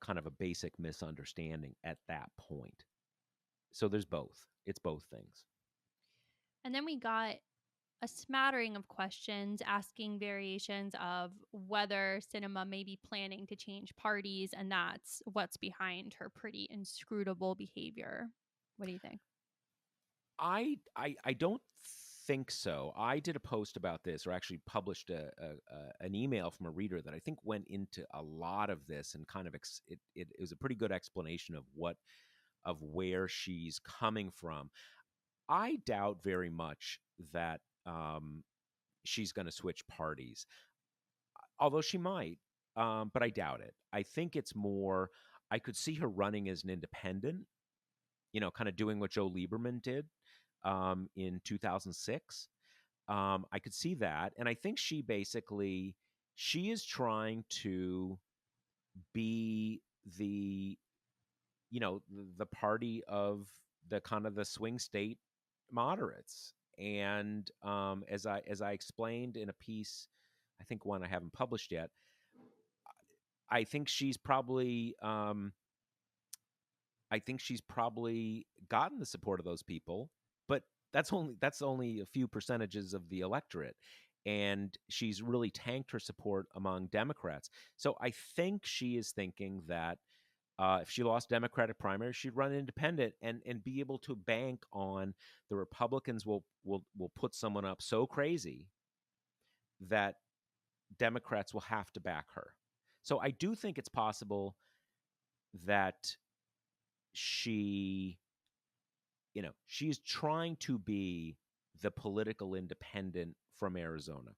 kind of a basic misunderstanding at that point. So there's both. It's both things. And then we got a smattering of questions asking variations of whether Cinema may be planning to change parties, and that's what's behind her pretty inscrutable behavior. What do you think? I don't think so. I did a post about this, or actually published an email from a reader that I think went into a lot of this, and kind of it was a pretty good explanation of where she's coming from. I doubt very much that she's going to switch parties, although she might. But I doubt it. I think it's more. I could see her running as an independent, kind of doing what Joe Lieberman did in 2006. I could see that, and I think she is trying to be the party of the kind of the swing state moderates. And as I explained in a piece, I think one I haven't published yet, I think she's probably gotten the support of those people, but that's only a few percentages of the electorate, and she's really tanked her support among Democrats. So I think she is thinking that if she lost Democratic primary, she'd run independent and be able to bank on the Republicans will put someone up so crazy that Democrats will have to back her. So I do think it's possible that she she's trying to be the political independent from Arizona.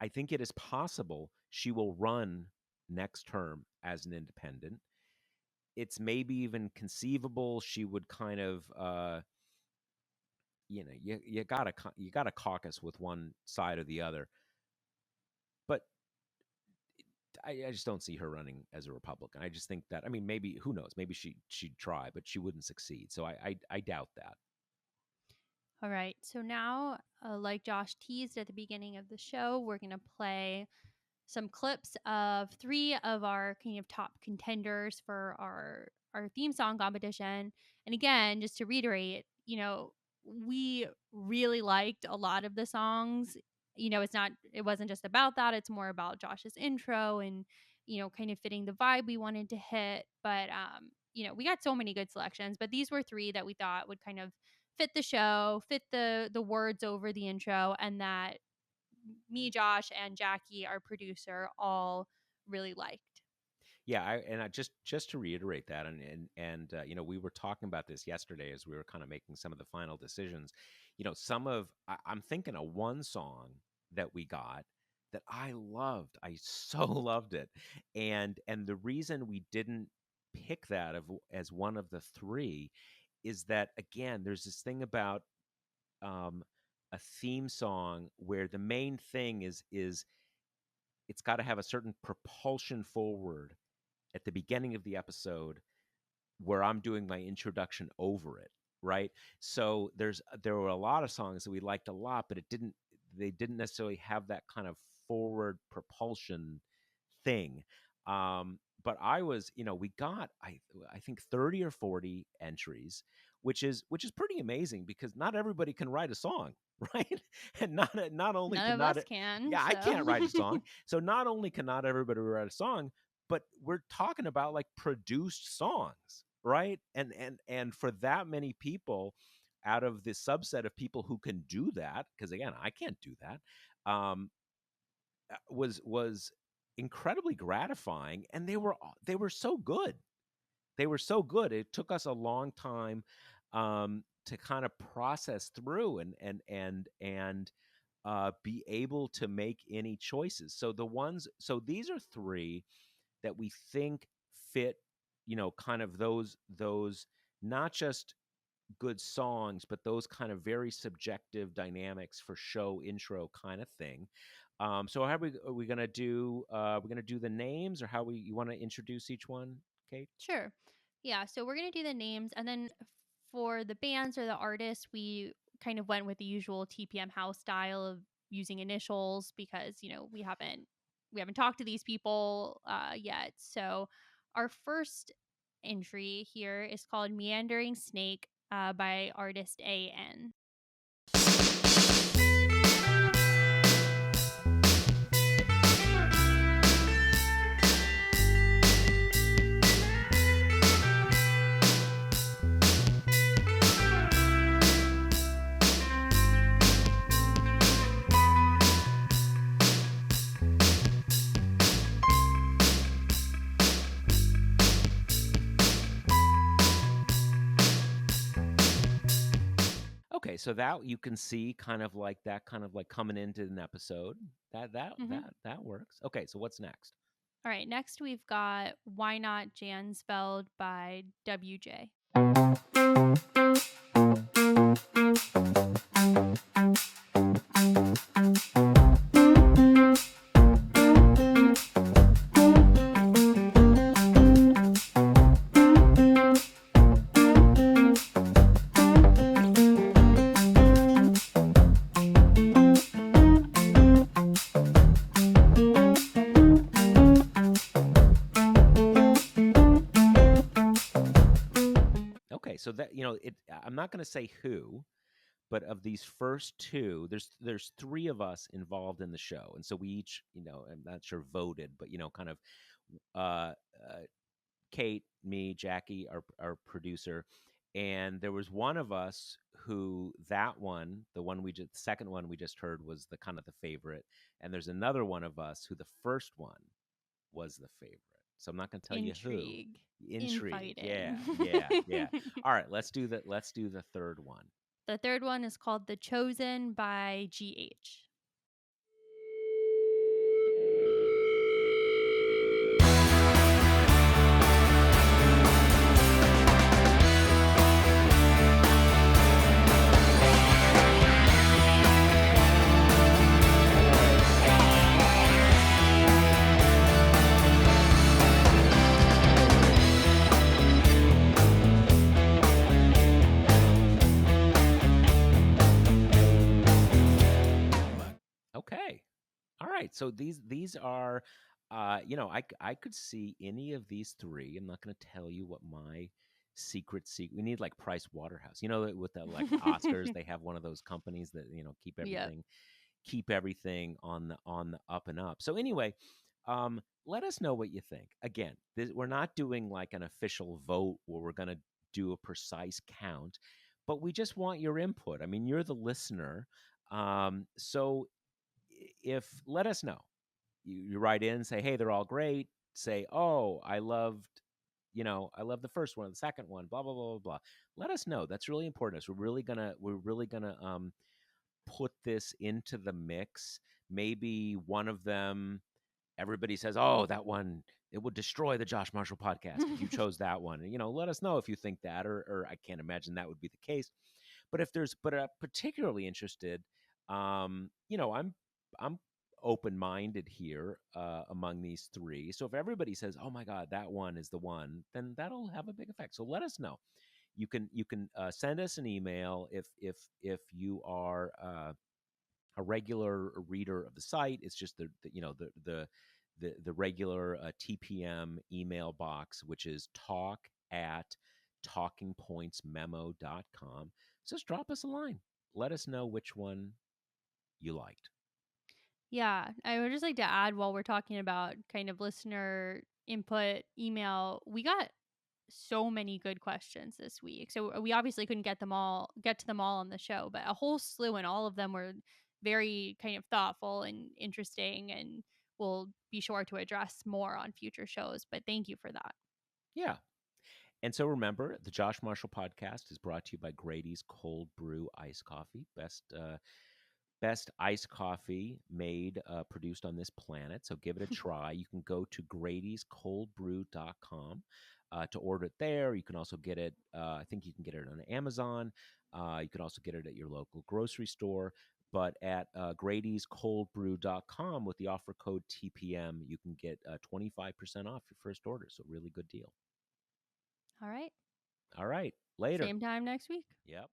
I think it is possible she will run next term as an independent. It's maybe even conceivable she would kind of you gotta caucus with one side or the other, but I just don't see her running as a Republican. I just think that, I mean, maybe, who knows, maybe she'd try, but she wouldn't succeed. So I doubt that. All right. So now, like Josh teased at the beginning of the show, we're going to play some clips of three of our kind of top contenders for our theme song competition. And again, just to reiterate, we really liked a lot of the songs. It wasn't just about that. It's more about Josh's intro and, kind of fitting the vibe we wanted to hit. But, we got so many good selections, but these were three that we thought would kind of fit the show, fit the words over the intro, and that me, Josh, and Jackie, our producer, all really liked. Yeah, I just to reiterate that, we were talking about this yesterday as we were kind of making some of the final decisions. I'm thinking of one song that we got that I loved. I so loved it, and the reason we didn't pick that as one of the three is that, again, there's this thing about um, a theme song where the main thing is it's got to have a certain propulsion forward at the beginning of the episode where I'm doing my introduction over it, right? So there were a lot of songs that we liked a lot, but they didn't necessarily have that kind of forward propulsion thing. But I was, we got I think 30 or 40 entries, which is pretty amazing because not everybody can write a song, right? And not only None can of not us can, yeah, I so. can't write a song. So not only can not everybody write a song, but we're talking about like produced songs, right? And for that many people, out of the subset of people who can do that, because again, I can't do that, was incredibly gratifying, and they were so good. They were so good. It took us a long time to kind of process through and be able to make any choices. So these are three that we think fit, kind of those not just good songs, but those kind of very subjective dynamics for show intro kind of thing. So are we gonna do we're gonna do the names, or how we you want to introduce each one, Kate? Sure. Yeah, so we're going to do the names, and then for the bands or the artists, we kind of went with the usual TPM house style of using initials because, we haven't talked to these people yet. So our first entry here is called Meandering Snake by artist AN. Okay, so that you can see kind of like that, kind of like coming into an episode. Mm-hmm. That works. Okay, so what's next? All right, next we've got Why Not Jansfeld by WJ. Okay, so that I'm not going to say who, but of these first two, there's three of us involved in the show, and so we each, I'm not sure voted, but kind of uh, uh, Kate, me, Jackie, our producer, and there was one of us who the one we just, the second one we just heard was the kind of the favorite, and there's another one of us who the first one was the favorite. So I'm not going to tell you who. Intrigue. Intrigue, yeah, Infighting. yeah, yeah. All right, let's do that. Let's do the third one. The third one is called The Chosen by GH. Okay. All right. So these are, I could see any of these three. I'm not going to tell you what my secret. We need like Price Waterhouse. You know, with the like the Oscars, they have one of those companies that Yep. keep everything on the up and up. So anyway, let us know what you think. Again, we're not doing like an official vote where we're going to do a precise count, but we just want your input. I mean, you're the listener. So if let us know. You write in, say, hey, they're all great. Say, oh, I love the first one, the second one, blah blah blah blah blah. Let us know. That's really important. So we're really gonna put this into the mix. Maybe one of them, everybody says, oh, that one, it would destroy the Josh Marshall podcast if you chose that one. And, let us know if you think that, or I can't imagine that would be the case. But I'm particularly interested. I'm open minded here among these three. So if everybody says, "Oh my God, that one is the one," then that'll have a big effect. So let us know. You can send us an email if you are a regular reader of the site. It's just the regular TPM email box, which is talk@talkingpointsmemo.com. So just drop us a line. Let us know which one you liked. Yeah, I would just like to add while we're talking about kind of listener input email, we got so many good questions this week. So we obviously couldn't get to them all on the show, but a whole slew, and all of them were very kind of thoughtful and interesting, and we'll be sure to address more on future shows. But thank you for that. Yeah. And so remember, the Josh Marshall podcast is brought to you by Grady's Cold Brew Iced Coffee. Best iced coffee made, produced on this planet. So give it a try. You can go to Grady'sColdBrew.com to order it there. You can also get it, I think you can get it on Amazon. You can also get it at your local grocery store. But at Grady'sColdBrew.com with the offer code TPM, you can get 25% off your first order. So, really good deal. All right. All right. Later. Same time next week. Yep.